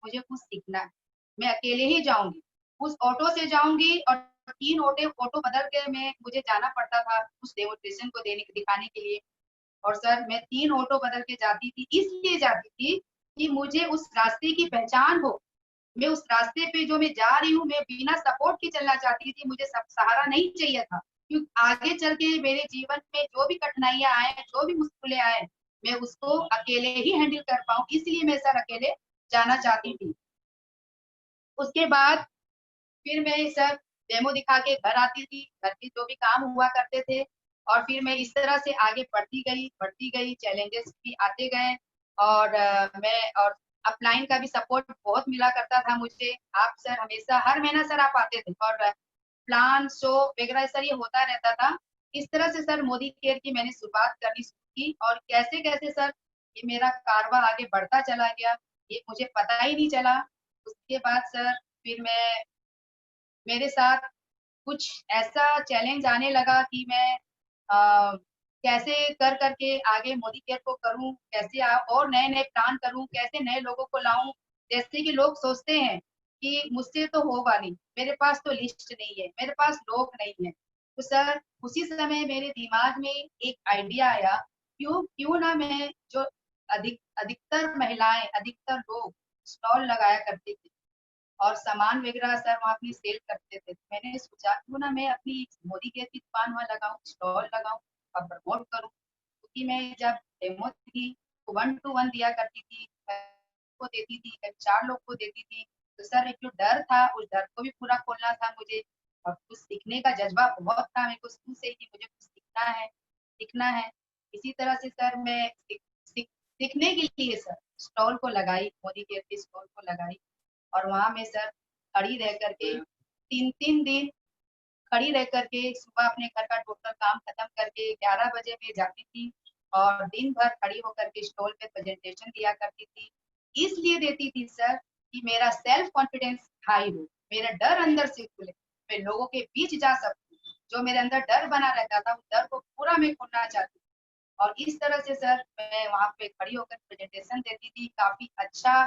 मुझे कुछ सीखना है, मैं अकेले ही जाऊंगी, उस ऑटो से जाऊंगी। और 3 ऑटो बदल के मैं मुझे जाना पड़ता था उस डेमोस्ट्रेशन को देने दिखाने के लिए। और सर मैं 3 ऑटो बदल के जाती थी, इसलिए जाती थी कि मुझे उस रास्ते की पहचान हो। मैं उस रास्ते पे जो मैं जा रही हूँ, मैं बिना सपोर्ट के चलना चाहती थी, मुझे सब सहारा नहीं चाहिए था। क्योंकि आगे चल के मेरे जीवन में जो भी कठिनाइयां आए, जो भी मुश्किलें आए, मैं उसको अकेले ही हैंडल कर पाऊँ, इसलिए मैं सर अकेले जाना चाहती थी। उसके बाद फिर मैं सर डेमो दिखा के घर आती थी, घर के जो भी काम हुआ करते थे और फिर मैं इस तरह से आगे बढ़ती गई, चैलेंजेस भी आते गए और मैं और अपलाइन का भी सपोर्ट बहुत मिला करता था मुझे। आप सर हमेशा हर महीना सर आप आते थे और प्लान शो वगैरह सर ये होता रहता था। इस तरह से सर मोदी केयर की मैंने शुरुआत करनी शुरू की और कैसे कैसे सर ये मेरा कारवा आगे बढ़ता चला गया, ये मुझे पता ही नहीं चला। उसके बाद सर फिर मैं मेरे साथ कुछ ऐसा चैलेंज आने लगा कि मैं कैसे कर करके आगे मोदी केयर को करूं, कैसे और नए नए प्लान करूं, कैसे नए लोगों को लाऊं। जैसे कि लोग सोचते हैं कि मुझसे तो होगा नहीं, मेरे पास तो लिस्ट नहीं है, मेरे पास लोग नहीं है। तो सर उसी समय मेरे दिमाग में एक आइडिया आया, क्यों क्यों ना मैं जो अधिकतर महिलाएं, अधिकतर लोग स्टॉल लगाया करते थे और सामान वगैरह सर वहाँ अपनी सेल करते थे, तो मैंने सोचा क्यों ना मैं अपनी मोदी केयर की दुकान वहाँ लगाऊं, स्टॉल लगाऊं और प्रमोट करूं। क्योंकि मैं जब डेमो थी तो 1 to 1 दिया करती थी, को देती थी, कभी 4 लोग को देती थी। तो सर एक जो डर था, उस डर को भी पूरा खोलना था मुझे और कुछ सीखने का जज़्बा बहुत था मेरे को शुरू से ही कि मुझे कुछ सीखना है। इसी तरह से सर मैं सीखने के लिए सर स्टॉल को लगाई, मोदी केयर के स्टॉल को लगाई और वहाँ में सर खड़ी रह कर के 3-3 दिन खड़ी रह करके सुबह अपने घर का टोटल काम खत्म करके 11 बजे मैं जाती थी और दिन भर खड़ी होकर के स्टॉल पे प्रेजेंटेशन दिया करती थी। इसलिए देती थी सर कि मेरा सेल्फ कॉन्फिडेंस हाई हो, मेरा डर अंदर से खुले, मैं लोगों के बीच जा सकूं। जो मेरे अंदर डर बना रहता था, उस डर को पूरा मैं खोलना चाहती थी। और इस तरह से सर मैं वहाँ पे खड़ी होकर प्रेजेंटेशन देती थी। काफ़ी अच्छा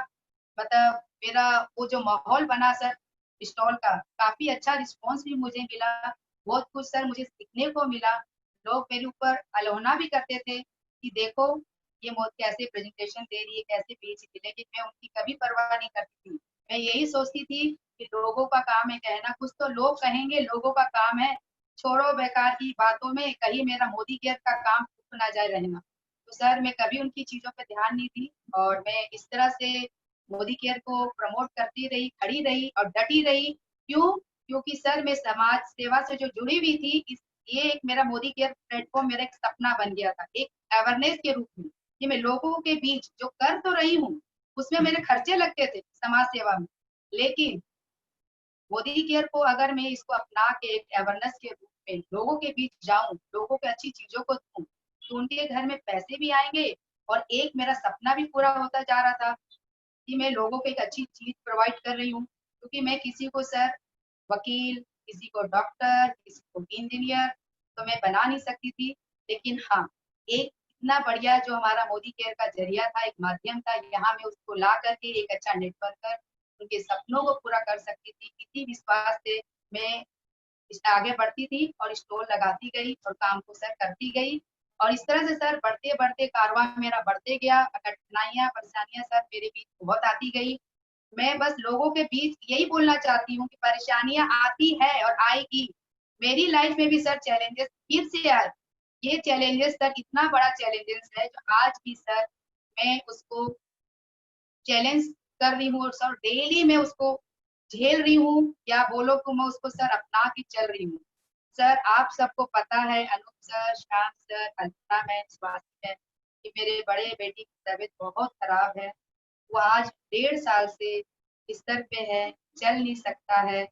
मतलब मेरा वो जो माहौल बना सर स्टॉल का, काफ़ी अच्छा रिस्पॉन्स भी मुझे मिला। बहुत कुछ सर मुझे सीखने को मिला। लोग मेरे ऊपर आलोचना भी करते थे कि देखो ये मौत कैसे प्रेजेंटेशन दे रही है, कैसे बेच रही है, लेकिन मैं उनकी कभी परवाह नहीं करती थी। मैं यही सोचती थी कि लोगों का काम है कहना, कुछ तो लोग कहेंगे, लोगों का काम है, छोड़ो बेकार की बातों में, कहीं मेरा मोदी केयर का काम रुक ना जाए रहना। तो सर मैं कभी उनकी चीज़ों पे ध्यान नहीं दी और मैं इस तरह से मोदी केयर को प्रमोट करती रही, खड़ी रही और डटी रही। क्यों? क्योंकि सर मैं समाज सेवा से जो जुड़ी हुई थी, ये एक मेरा मोदी केयर प्लेटफ़ॉर्म मेरा एक सपना बन गया था, एक अवेयरनेस के रूप में कि मैं लोगों के बीच जो कर तो रही हूँ, उसमें मेरे खर्चे लगते थे समाज सेवा में। लेकिन मोदी केयर को अगर मैं इसको अपना के एक अवेयरनेस के रूप में लोगों के बीच जाऊं, लोगों को अच्छी चीजों को दूं, तो उनके घर में पैसे भी आएंगे और एक मेरा सपना भी पूरा होता जा रहा था कि मैं लोगों को एक अच्छी चीज प्रोवाइड कर रही हूँ। क्योंकि मैं किसी को सर वकील, किसी को डॉक्टर, किसी को इंजीनियर तो मैं बना नहीं सकती थी। लेकिन हाँ, एक इतना बढ़िया जो हमारा मोदी केयर का जरिया था, एक माध्यम था, यहाँ मैं उसको ला करके एक अच्छा नेटवर्कर उनके सपनों को पूरा कर सकती थी। इसी विश्वास से मैं आगे बढ़ती थी और स्टॉल लगाती गई और काम को सर करती गई। और इस तरह से सर बढ़ते-बढ़ते कारवां मेरा बढ़ते गया। कठिनाइयाँ, परेशानियाँ सर मेरे बीच बहुत आती गई। मैं बस लोगों के बीच यही बोलना चाहती हूँ कि परेशानियाँ आती है और आएगी। मेरी लाइफ में भी सर चैलेंजेस फिर से आए। ये चैलेंजेस सर इतना बड़ा चैलेंजेस है जो आज भी सर मैं उसको चैलेंज कर रही हूँ और सर डेली मैं उसको झेल रही हूँ या बोलो तो मैं उसको सर अपना के चल रही हूँ। सर आप सबको पता है Anoop sir, Shyam sir, Alpana ma'am, Swati ma'am कि मेरे बड़े बेटी की तबीयत बहुत खराब है। वो आज 1.5 साल से बिस्तर पे है, चल नहीं सकता है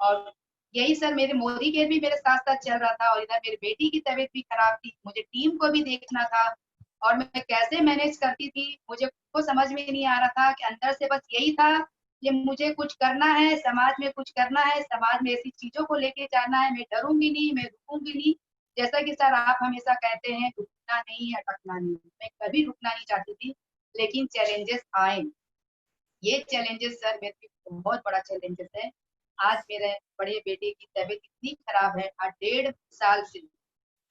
और यही सर मेरे मोदी केयर भी मेरे साथ-साथ चल रहा था और इधर मेरी बेटी की तबीयत भी खराब थी। मुझे टीम को भी देखना था और मैं कैसे मैनेज करती थी, मुझे खुद को समझ में नहीं आ रहा था कि अंदर से बस यही था कि मुझे कुछ करना है, समाज में कुछ करना है, समाज में ऐसी चीज़ों को लेके जाना है, मैं डरूँगी नहीं, मैं रुकूँगी नहीं। जैसा कि सर आप हमेशा कहते हैं, रुकना नहीं, अटकना नहीं। मैं कभी रुकना नहीं चाहती थी, लेकिन चैलेंजेस आए। ये चैलेंजेस सर मेरे लिए बहुत बड़ा चैलेंजेस है। आज मेरे बड़े बेटे की तबीयत इतनी खराब है, आज 1.5 साल से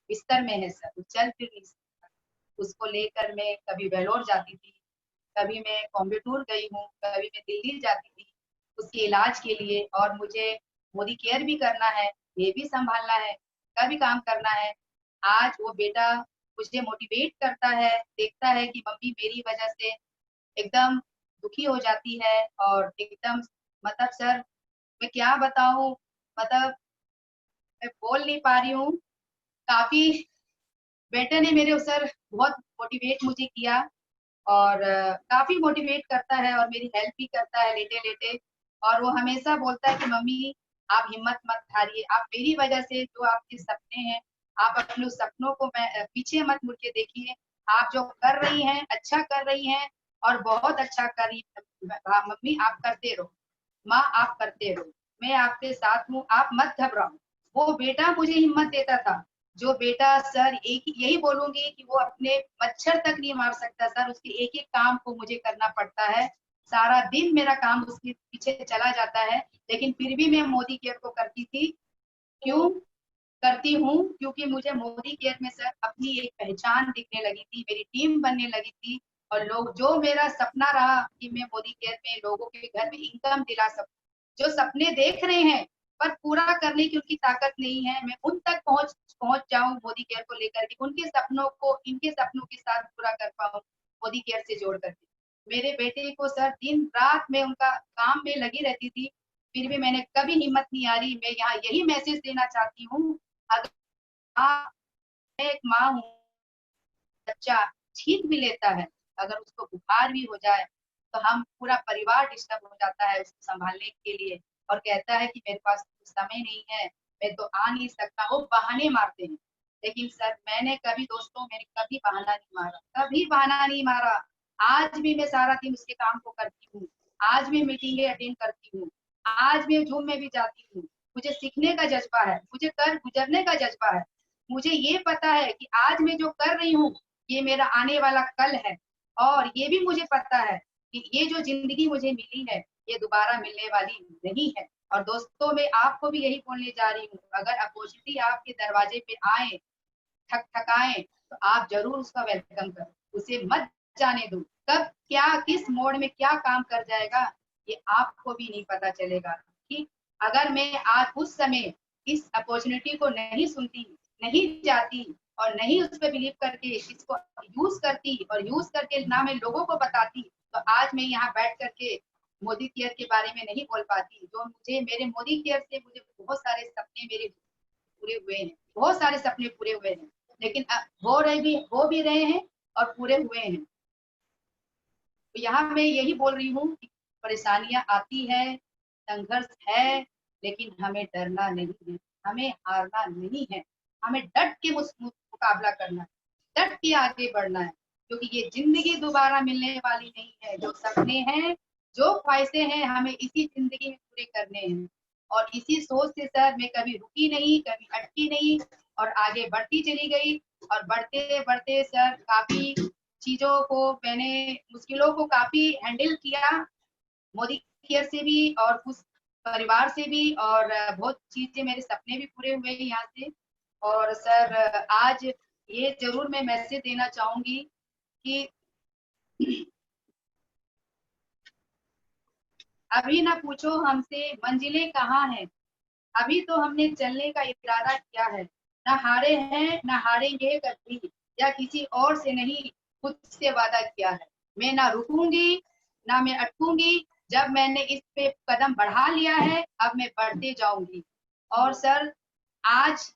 बिस्तर में है सर, वो चल फिर नहीं सकता। उसको लेकर मैं कभी वेलोर जाती थी, कभी मैं कोयम्बटूर गई हूँ, कभी मैं दिल्ली जाती थी उसके इलाज के लिए और मुझे मोदी केयर भी करना है, ये भी सँभालना है, का भी काम करना है। आज वो बेटा मुझे मोटिवेट करता है, देखता है कि मम्मी मेरी वजह से एकदम दुखी हो जाती है और एकदम मतलब सर मैं क्या बताऊँ मतलब मैं बोल नहीं पा रही हूँ। काफ़ी बेटे ने मेरे सर बहुत मोटिवेट मुझे किया और काफ़ी मोटिवेट करता है और मेरी हेल्प भी करता है लेटे-लेटे और वो हमेशा बोलता है कि मम्मी आप हिम्मत मत हारिए, आप मेरी वजह से जो आपके सपने हैं, आप अपने उस सपनों को पीछे मत मुड़ के देखिए, आप जो कर रही हैं, अच्छा कर रही हैं और बहुत अच्छा कर रही मम्मी आप करते रहो, माँ आप करते रहो, मैं आपके साथ हूँ, आप मत घबराओ। वो बेटा मुझे हिम्मत देता था, जो बेटा सर एक ही यही बोलूँगी कि वो अपने मच्छर तक नहीं मार सकता सर, उसके एक-एक काम को मुझे करना पड़ता है। सारा दिन मेरा काम उसके पीछे चला जाता है, लेकिन फिर भी मैं मोदी केयर को करती थी। क्यों करती हूँ? क्योंकि मुझे मोदी केयर में सर अपनी एक पहचान दिखने लगी थी, मेरी टीम बनने लगी थी और लोग जो मेरा सपना रहा कि मैं मोदी केयर में लोगों के घर में इनकम दिला सकूँ, जो सपने देख रहे हैं पर पूरा करने की उनकी ताकत नहीं है, मैं उन तक पहुँच पहुंच जाऊं मोदी केयर को लेकर के, उनके सपनों को इनके सपनों के साथ पूरा कर पाऊं मोदी केयर से जोड़ करके। मेरे बेटे को सर दिन रात में उनका काम में लगी रहती थी, फिर भी मैंने कभी हिम्मत नहीं हारी। मैं यहाँ यही मैसेज देना चाहती हूँ, अगर मैं एक माँ हूँ, बच्चा छींक भी लेता है, अगर उसको बुखार भी हो जाए तो हम पूरा परिवार डिस्टर्ब हो जाता है उसको संभालने के लिए, और कहता है कि मेरे पास समय नहीं है, मैं तो आ नहीं सकता। वो बहाने मारते हैं, लेकिन सर मैंने कभी बहाना नहीं मारा, कभी बहाना नहीं मारा। आज भी मैं सारा दिन उसके काम को करती हूँ, आज भी मीटिंगें अटेंड करती हूँ, आज भी जूम में भी जाती हूँ। मुझे सीखने का जज्बा है, मुझे कर गुजरने का जज्बा है। मुझे ये पता है कि आज मैं जो कर रही हूँ ये मेरा आने वाला कल है, और ये भी मुझे पता है कि ये जो जिंदगी मुझे मिली है ये दोबारा मिलने वाली नहीं है। और दोस्तों मैं आपको भी यही बोलने जा रही हूँ, अगर अपॉर्चुनिटी आपके दरवाजे पे आए, ठकठकाएं, तो आप जरूर उसका वेलकम करो, उसे मत जाने दो। कब क्या किस मोड़ में क्या काम कर जाएगा ये आपको भी नहीं पता चलेगा। ठीक, अगर मैं आज उस समय इस अपॉर्चुनिटी को नहीं सुनती, नहीं जाती और नहीं उस पर बिलीव करके इसको यूज करती और यूज करके ना मैं लोगों को बताती, तो आज मैं यहाँ बैठ करके मोदी केयर के बारे में नहीं बोल पाती। जो मुझे मेरे मोदी केयर से मुझे बहुत सारे सपने मेरे पूरे हुए हैं, बहुत सारे सपने पूरे हुए हैं, लेकिन हो भी रहे हैं और पूरे हुए हैं। तो यहाँ मैं यही बोल रही हूँ कि परेशानियां आती है, संघर्ष है, लेकिन हमें डरना नहीं है, हमें हारना नहीं है, हमें डट के मुकाबला करना है, डट के आगे बढ़ना है, क्योंकि ये जिंदगी दोबारा मिलने वाली नहीं है। जो सपने हैं, जो ख्वाहिशें हैं, हमें इसी जिंदगी में पूरे करने हैं। और इसी सोच से सर मैं कभी रुकी नहीं, कभी अटकी नहीं, और आगे बढ़ती चली गई। और बढ़ते बढ़ते सर काफी चीजों को मैंने, मुश्किलों को काफी हैंडल किया, मोदी केयर से भी और उस परिवार से भी, और बहुत चीजें, मेरे सपने भी पूरे हुए यहाँ से। और सर आज ये जरूर मैं मैसेज देना चाहूंगी कि अभी ना पूछो हमसे मंजिलें कहाँ हैं, अभी तो हमने चलने का इरादा किया है, ना हारे हैं ना हारेंगे कभी, या किसी और से नहीं खुद से वादा किया है। मैं ना रुकूंगी ना मैं अटकूंगी, जब मैंने इस पे कदम बढ़ा लिया है अब मैं बढ़ते जाऊंगी। और सर आज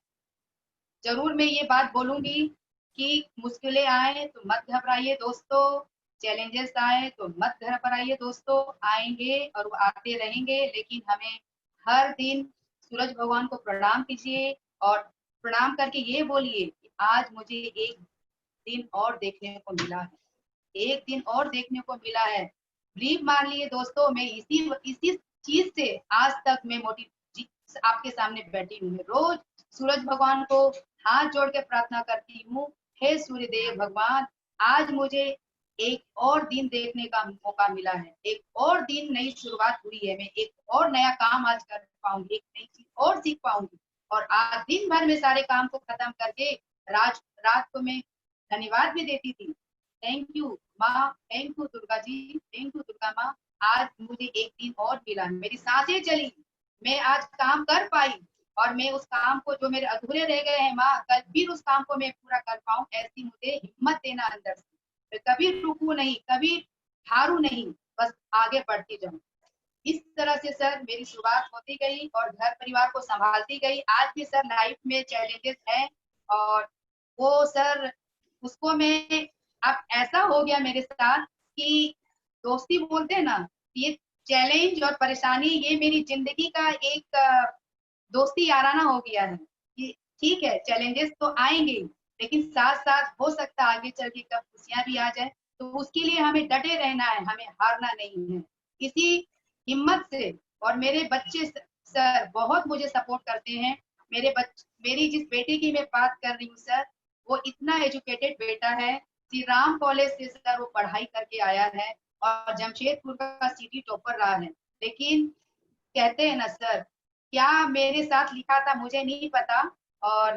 जरूर मैं ये बात बोलूंगी कि मुश्किलें आए तो मत घबराइए दोस्तों, चैलेंजेस आए तो मत घबराइए दोस्तों, आएंगे और वो आते रहेंगे, लेकिन हमें हर दिन सूरज भगवान को प्रणाम कीजिए और प्रणाम करके ये बोलिए कि आज मुझे एक दिन और देखने को मिला है, एक दिन और देखने को मिला है। बिलीव मान लिए दोस्तों, मैं इसी चीज से आज तक मैं आपके सामने बैठी हूँ। मैं रोज सूरज भगवान को हाथ जोड़ के प्रार्थना करती हूँ, हे सूर्यदेव भगवान, आज मुझे एक और दिन देखने का मौका मिला है, एक और दिन, नई शुरुआत हुई है, मैं एक और नया काम आज कर पाऊंगी, एक नई चीज और सीख पाऊंगी। और आज दिन भर में सारे काम को खत्म करके रात को मैं धन्यवाद भी देती थी। थैंक यू माँ, thank you Durga ji, thank you Durga माँ, आज मुझे एक दिन और मिला, मेरी सांसें चली, मैं आज काम कर पाई, और मैं उस काम को जो मेरे अधूरे रह गए हैं माँ, कल फिर उस काम को मैं पूरा कर पाऊं, ऐसी मुझे हिम्मत देना अंदर से। मैं कभी रुकू नहीं, कभी हारू नहीं, बस आगे बढ़ती जाऊं। इस तरह से सर मेरी शुरुआत होती गई और घर परिवार को संभालती गई। आज भी सर लाइफ में चैलेंजेस है, और वो सर उसको मैं, अब ऐसा हो गया मेरे साथ कि दोस्ती बोलते हैं ना, ये चैलेंज और परेशानी ये मेरी जिंदगी का एक दोस्ती याराना हो गया है कि ठीक है चैलेंजेस तो आएंगे, लेकिन साथ साथ हो सकता है आगे चल के कब खुशियां भी आ जाए, तो उसके लिए हमें डटे रहना है, हमें हारना नहीं है। इसी हिम्मत से, और मेरे बच्चे सर बहुत मुझे सपोर्ट करते हैं। मेरी जिस बेटे की मैं बात कर रही हूँ सर, वो इतना एजुकेटेड बेटा है, श्री राम कॉलेज से सर वो पढ़ाई करके आया है और जमशेदपुर का सिटी टॉपर रहा है। लेकिन कहते हैं ना सर, क्या मेरे साथ लिखा था मुझे नहीं पता, और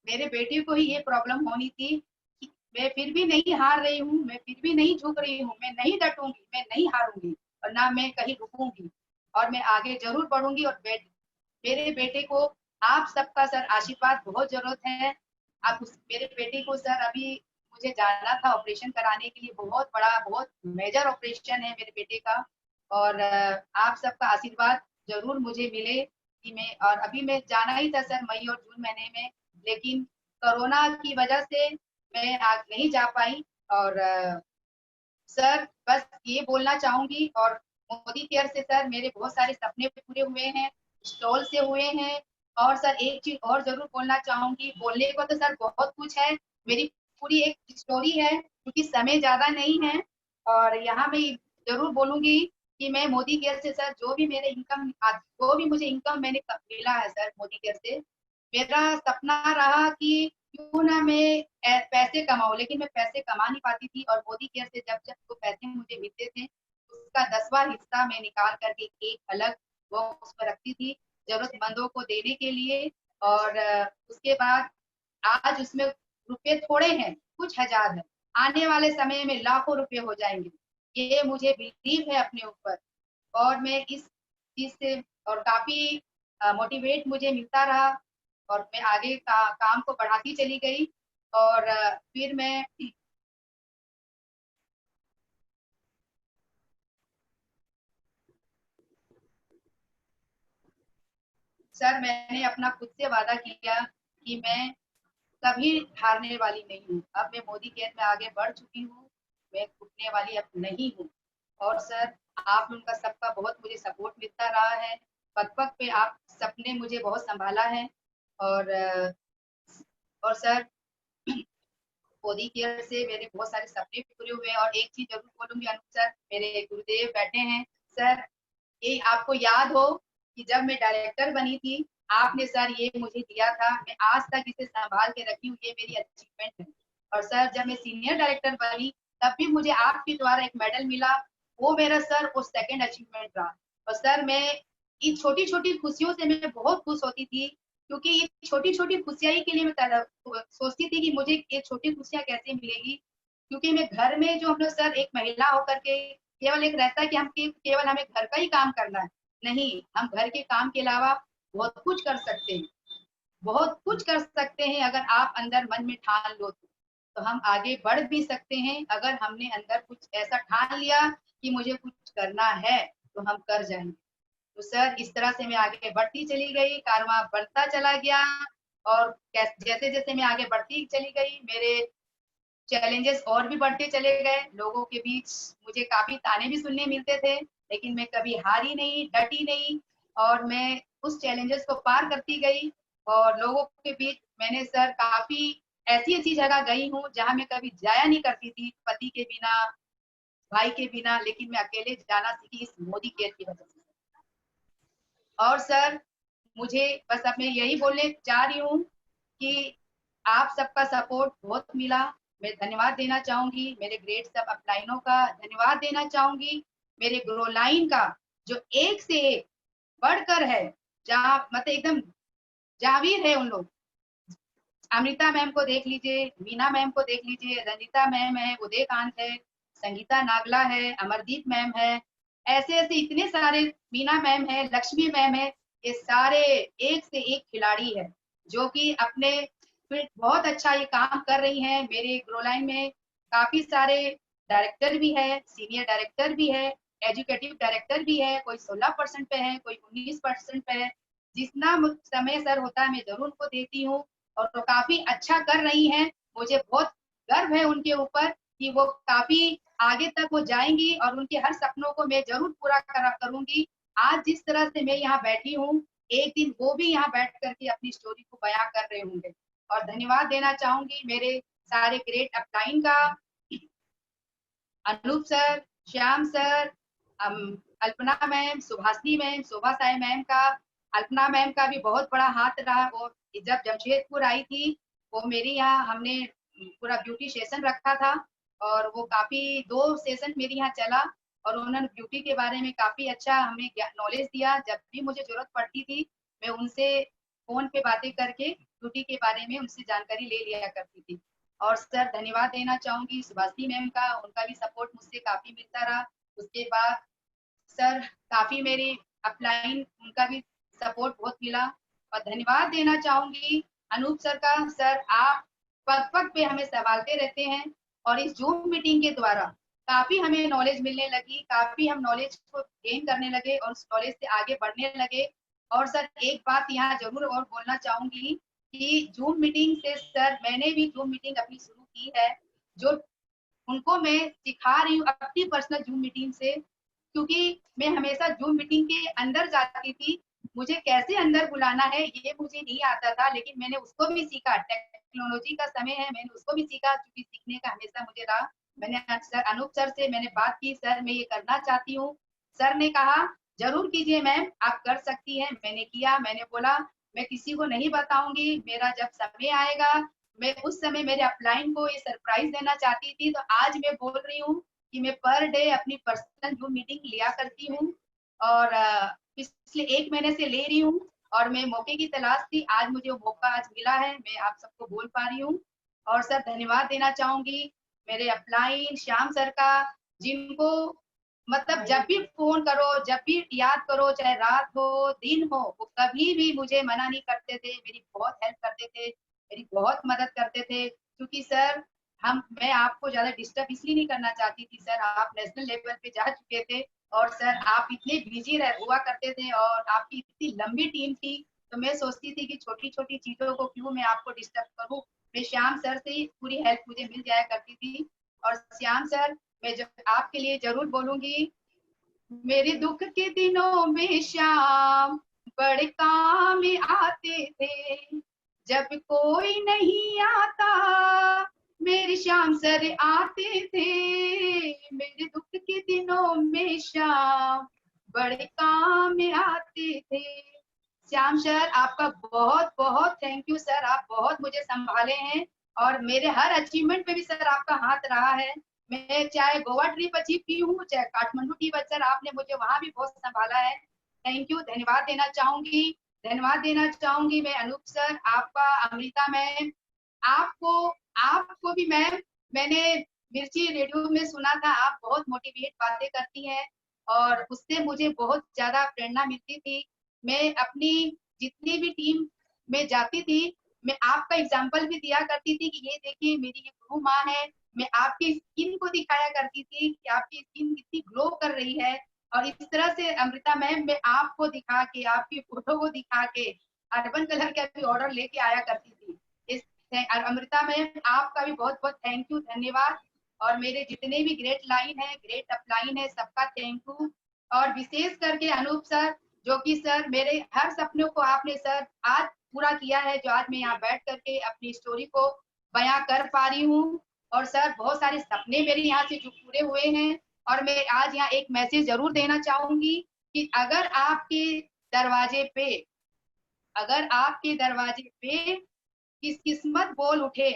मेरे बेटे को ही ये प्रॉब्लम होनी थी कि मैं फिर भी नहीं हार रही हूँ, मैं फिर भी नहीं झुक रही हूँ, मैं नहीं डटूंगी, मैं नहीं हारूंगी, और ना मैं कहीं रुकूंगी, और मैं आगे जरूर बढ़ूंगी। और मेरे बेटे को आप सबका सर आशीर्वाद बहुत जरूरत है। आप मेरे बेटे को सर अभी मुझे जाना था ऑपरेशन कराने के लिए, बहुत बड़ा बहुत मेजर ऑपरेशन है मेरे बेटे का, और आप सबका आशीर्वाद जरूर मुझे मिले कि मैं, और अभी मैं जाना ही था सर मई और जून महीने में, लेकिन कोरोना की वजह से मैं आज नहीं जा पाई। और सर बस ये बोलना चाहूंगी, और मोदी केयर से सर मेरे बहुत सारे सपने पूरे हुए हैं, स्टॉल से हुए हैं। और सर एक चीज और जरूर बोलना चाहूंगी, बोलने को तो सर बहुत कुछ है, मेरी पूरी एक स्टोरी है क्योंकि समय ज्यादा नहीं है। और यहाँ मैं जरूर बोलूंगी कि मैं मोदी केयर से सर जो भी मेरे इनकम, जो भी मुझे इनकम मैंने मिला है सर मोदी केयर से, मेरा सपना रहा कि क्यों ना मैं पैसे कमाऊं, लेकिन मैं पैसे कमा नहीं पाती थी। और मोदी केयर से जब जब वो पैसे मुझे मिलते थे, उसका 10वां हिस्सा मैं निकाल करके एक अलग बॉक्स पर रखती थी जरूरतमंदों को देने के लिए। और उसके बाद आज उसमें रुपए थोड़े हैं, कुछ हजार है, आने वाले समय में लाखों रुपए हो जाएंगे, ये मुझे बिलीव है अपने ऊपर। और मैं इस चीज से और काफी मोटिवेट मुझे मिलता रहा, और मैं आगे काम को बढ़ाती चली गई। और फिर मैं सर मैंने अपना खुद से वादा किया कि मैं कभी हारने वाली नहीं हूँ। अब मैं मोदी केयर में आगे बढ़ चुकी हूँ, मैं टूटने वाली अब नहीं हूँ। और सर आप उनका सबका बहुत मुझे सपोर्ट मिलता रहा है, पग पग पे आप सबने मुझे बहुत संभाला है। और और सर मोदी केयर से मेरे बहुत सारे सपने भी पूरे हुए हैं। और एक चीज जरूर बोलूंगी अनूप सर, मेरे गुरुदेव बैठे हैं सर, ये आपको याद हो कि जब मैं डायरेक्टर बनी थी, आपने सर ये मुझे दिया था, मैं आज तक इसे संभाल के रखी हूँ, ये मेरी अचीवमेंट है। और सर जब मैं सीनियर डायरेक्टर बनी, तब भी मुझे आपके द्वारा एक मेडल मिला, वो मेरा सर वो सेकंड अचीवमेंट रहा। और सर मैं इन छोटी छोटी खुशियों से मैं बहुत खुश होती थी, क्योंकि ये छोटी छोटी खुशियां ही के लिए मैं सोचती थी कि मुझे ये छोटी खुशियां कैसे मिलेगी। क्योंकि मैं घर में जो हम लोग सर एक महिला होकर के केवल एक रहता है कि हम केवल हमें घर का ही काम करना है, नहीं, हम घर के काम के अलावा बहुत कुछ कर सकते हैं, बहुत कुछ कर सकते हैं। अगर आप अंदर मन में ठान लो तो हम आगे बढ़ भी सकते हैं। अगर हमने अंदर कुछ ऐसा ठान लिया कि मुझे कुछ करना है, तो हम कर जाएंगे। तो सर इस तरह से मैं आगे बढ़ती चली गई, कारवां बढ़ता चला गया। और जैसे जैसे मैं आगे बढ़ती चली गई, मेरे चैलेंजेस और भी बढ़ते चले गए, लोगों के बीच मुझे काफी ताने भी सुनने मिलते थे, लेकिन मैं कभी हारी नहीं, डटी नहीं, और मैं उस चैलेंजेस को पार करती गई। और लोगों के बीच मैंने सर काफी ऐसी ऐसी जगह गई हूँ जहाँ मैं कभी जाया नहीं करती थी, पति के बिना, भाई के बिना, लेकिन मैं अकेले जाना सीखी इस मोदी केयर की वजह से। और सर मुझे बस अब मैं यही बोलने चाह रही हूँ कि आप सबका सपोर्ट बहुत मिला। मैं धन्यवाद देना चाहूंगी मेरे ग्रेट सब अपलाइनों का, धन्यवाद देना चाहूंगी मेरे ग्रो लाइन का, जो एक से एक बढ़कर है, जहाँ मतलब एकदम जावीर है उन लोग। अमृता मैम को देख लीजिए, मीना मैम को देख लीजिए, रंजिता मैम है, उदयकांत है, संगीता नागला है, अमरदीप मैम है, ऐसे ऐसे इतने सारे, मीना मैम है, लक्ष्मी मैम है, ये सारे एक से एक खिलाड़ी है, जो कि अपने फिर बहुत अच्छा ये काम कर रही हैं। मेरे ग्रो लाइन में काफी सारे डायरेक्टर भी है, सीनियर डायरेक्टर भी है, एजुकेटिव डायरेक्टर भी है, कोई 16% पे है, कोई 19% पे है। जितना समय सर होता है मैं जरूर उनको देती हूँ, और तो काफी अच्छा कर रही हैं। मुझे बहुत गर्व है उनके ऊपर कि वो काफी आगे तक वो जाएंगी, और उनके हर सपनों को मैं जरूर पूरा करूंगी। आज जिस तरह से मैं यहाँ बैठी हूँ, एक दिन वो भी यहाँ बैठ करके अपनी स्टोरी को बयां कर रहे होंगे। और धन्यवाद देना चाहूंगी मेरे सारे ग्रेट अपलाइन का, Anoop sir, Shyam sir, Alpana ma'am, Subhashini ma'am, Shobha Sai ma'am का, अल्पना मैम का भी बहुत बड़ा हाथ रहा। वो जब जमशेदपुर आई थी, वो मेरी यहाँ हमने पूरा ब्यूटी सेशन रखा था, और वो काफी 2 सेशन मेरे यहाँ चला, और उन्होंने ब्यूटी के बारे में काफी अच्छा हमें नॉलेज दिया। जब भी मुझे जरूरत पड़ती थी, मैं उनसे फोन पे बातें करके ब्यूटी के बारे में उनसे जानकारी ले लिया करती थी। और सर धन्यवाद देना चाहूंगी सुभाषनी मैम का, उनका भी सपोर्ट मुझसे काफी मिलता रहा। उसके बाद सर काफी मेरी अपलाइन उनका भी सपोर्ट बहुत मिला। और धन्यवाद देना चाहूंगी अनूप सर का। सर आप पग पग पे हमें संभालते रहते हैं और इस जूम मीटिंग के द्वारा काफी हमें नॉलेज मिलने लगी, काफी हम नॉलेज को गेन करने लगे और उस नॉलेज से आगे बढ़ने लगे। और सर एक बात यहाँ जरूर और बोलना चाहूंगी कि जूम मीटिंग से सर मैंने भी जूम मीटिंग अपनी शुरू की है, जो उनको मैं सिखा रही हूँ अपनी पर्सनल जूम मीटिंग से, क्योंकि मैं हमेशा जूम मीटिंग के अंदर जाती थी, मुझे कैसे अंदर बुलाना है ये मुझे नहीं आता था, लेकिन मैंने उसको भी सीखा। टेक्नोलॉजी का समय है, मैंने उसको भी सीखा, क्योंकि सीखने का हमेशा मुझे रहा। मैंने सर अनूप सर से मैंने बात की, सर मैं ये करना चाहती हूँ। सर ने कहा जरूर कीजिए मैम, आप कर सकती हैं। मैंने किया, मैंने बोला मैं किसी को नहीं बताऊंगी, मेरा जब समय आएगा मैं उस समय मेरे अपलाइन को ये सरप्राइज देना चाहती थी। तो आज मैं बोल रही हूँ कि मैं पर डे अपनी पर्सनल जूम मीटिंग लिया करती हूँ और पिछले 1 महीने से ले रही हूँ और मैं मौके की तलाश थी, आज मुझे वो मौका आज मिला है, मैं आप सबको बोल पा रही हूँ। और सर धन्यवाद देना चाहूंगी मेरे अपलाइन श्याम सर का, जिनको मतलब जब भी फोन करो, जब भी याद करो, चाहे रात हो दिन हो, वो कभी भी मुझे मना नहीं करते थे, मेरी बहुत हेल्प करते थे, मेरी बहुत मदद करते थे। क्योंकि सर मैं आपको ज्यादा डिस्टर्ब इसलिए नहीं करना चाहती थी सर, आप नेशनल लेवल पे जा चुके थे और सर आप इतने बिजी हुआ करते थे और आपकी इतनी लंबी टीम थी, तो मैं सोचती थी कि छोटी छोटी चीजों को क्यों मैं आपको डिस्टर्ब करूं। मैं श्याम सर से ही पूरी हेल्प मुझे मिल जाया करती थी। और श्याम सर मैं आपके लिए जरूर बोलूंगी, मेरे दुख के दिनों में श्याम बड़े काम आते थे, जब कोई नहीं आता मेरे श्याम सर आते थे, मेरे दुख के दिनों में श्याम बड़े काम आते थे। श्याम सर आपका बहुत बहुत थैंक यू सर, आप बहुत मुझे संभाले हैं और मेरे हर अचीवमेंट पे भी सर आपका हाथ रहा है। मैं चाहे गोवा ट्रिप अचीव की हूँ, चाहे काठमांडू ट्रिप, सर आपने मुझे वहां भी बहुत संभाला है। थैंक यू, धन्यवाद देना चाहूंगी। धन्यवाद देना चाहूंगी मैं अनूप सर, आपका, अमृता मैम, आपको आपको भी मैम, मैंने मिर्ची रेडियो में सुना था, आप बहुत मोटिवेट बातें करती हैं और उससे मुझे बहुत ज्यादा प्रेरणा मिलती थी। मैं अपनी जितनी भी टीम में जाती थी, मैं आपका एग्जाम्पल भी दिया करती थी कि ये देखिए मेरी ये गुरु माँ है, मैं आपकी स्किन को दिखाया करती थी कि आपकी स्किन कितनी ग्लो कर रही है। और इस तरह से अमृता मैम मैं आपको दिखा के, आपकी फोटो को दिखा के अर्बन कलर का भी ऑर्डर लेके आया करती थी। इस अमृता मैम आपका भी बहुत बहुत थैंक यू, धन्यवाद। और मेरे जितने भी ग्रेट लाइन है, ग्रेट अपलाइन है, सबका थैंक यू। और विशेष करके अनूप सर, जो कि सर मेरे हर सपनों को आपने सर आज पूरा किया है, जो आज मैं यहाँ बैठ करके अपनी स्टोरी को बयां कर पा रही हूँ। और सर बहुत सारे सपने मेरे यहाँ से जो पूरे हुए हैं। और मैं आज यहाँ एक मैसेज जरूर देना चाहूंगी कि अगर आपके दरवाजे पे, अगर आपके दरवाजे पे किस्मत बोल उठे,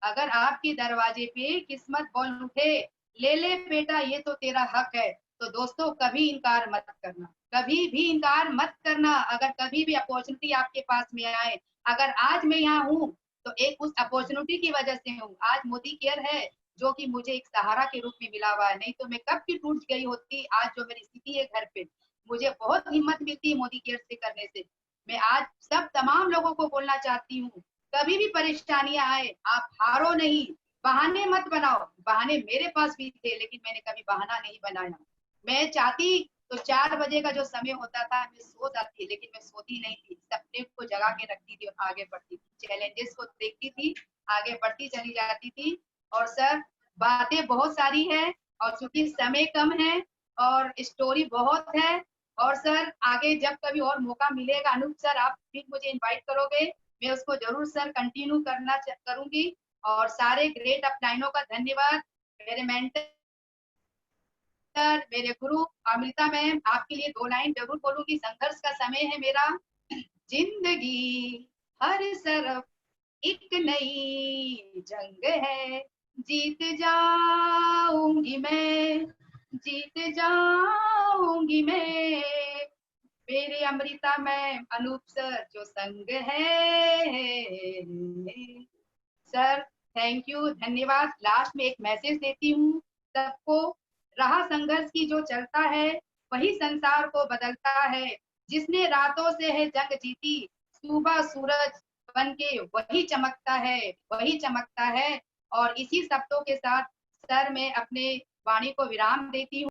अगर आपके दरवाजे पे किस्मत बोल उठे, ले ले बेटा ये तो तेरा हक है, तो दोस्तों कभी इनकार मत करना, कभी भी इनकार मत करना। अगर कभी भी अपॉर्चुनिटी आपके पास में आए, अगर आज मैं यहाँ हूँ तो एक उस अपॉर्चुनिटी की वजह से हूँ। आज मोदी केयर है जो कि मुझे एक सहारा के रूप में मिला हुआ है, नहीं तो मैं कब की टूट गई होती। आज जो मेरी स्थिति है घर पे, मुझे बहुत हिम्मत मिलती है मोदी केयर से करने से। मैं आज सब तमाम लोगों को बोलना चाहती हूँ, कभी भी परेशानियां आए आप हारो नहीं, बहाने मत बनाओ। बहाने मेरे पास भी थे लेकिन मैंने कभी बहाना नहीं बनाया। मैं चाहती तो 4 बजे का जो समय होता था मैं सो जाती, लेकिन मैं सोती नहीं थी, सपने को जगा के रखती थी और आगे बढ़ती थी, चैलेंजेस को देखती थी, आगे बढ़ती चली जाती थी। और सर बातें बहुत सारी है और चूंकि समय कम है और स्टोरी बहुत है, और सर आगे जब कभी और मौका मिलेगा अनूप सर आप फिर मुझे इनवाइट करोगे, मैं उसको जरूर सर कंटिन्यू करना करूंगी। और सारे ग्रेट अपलाइनों का धन्यवाद। मेरे मेंटर, मेरे गुरु अमृता मैम, आपके लिए 2 लाइन जरूर बोलूंगी। संघर्ष का समय है मेरा, जिंदगी हर तरफ एक नई जंग है, जीत जाऊंगी मैं, जीत जाऊंगी मैं, मेरे अमृता मैम, अनूप सर जो संग है। सर थैंक यू, धन्यवाद। लास्ट में एक मैसेज देती हूँ सबको, राह संघर्ष की जो चलता है वही संसार को बदलता है, जिसने रातों से है जंग जीती सुबह सूरज बन के वही चमकता है। और इसी शब्दों के साथ सर मैं अपने वाणी को विराम देती हूँ।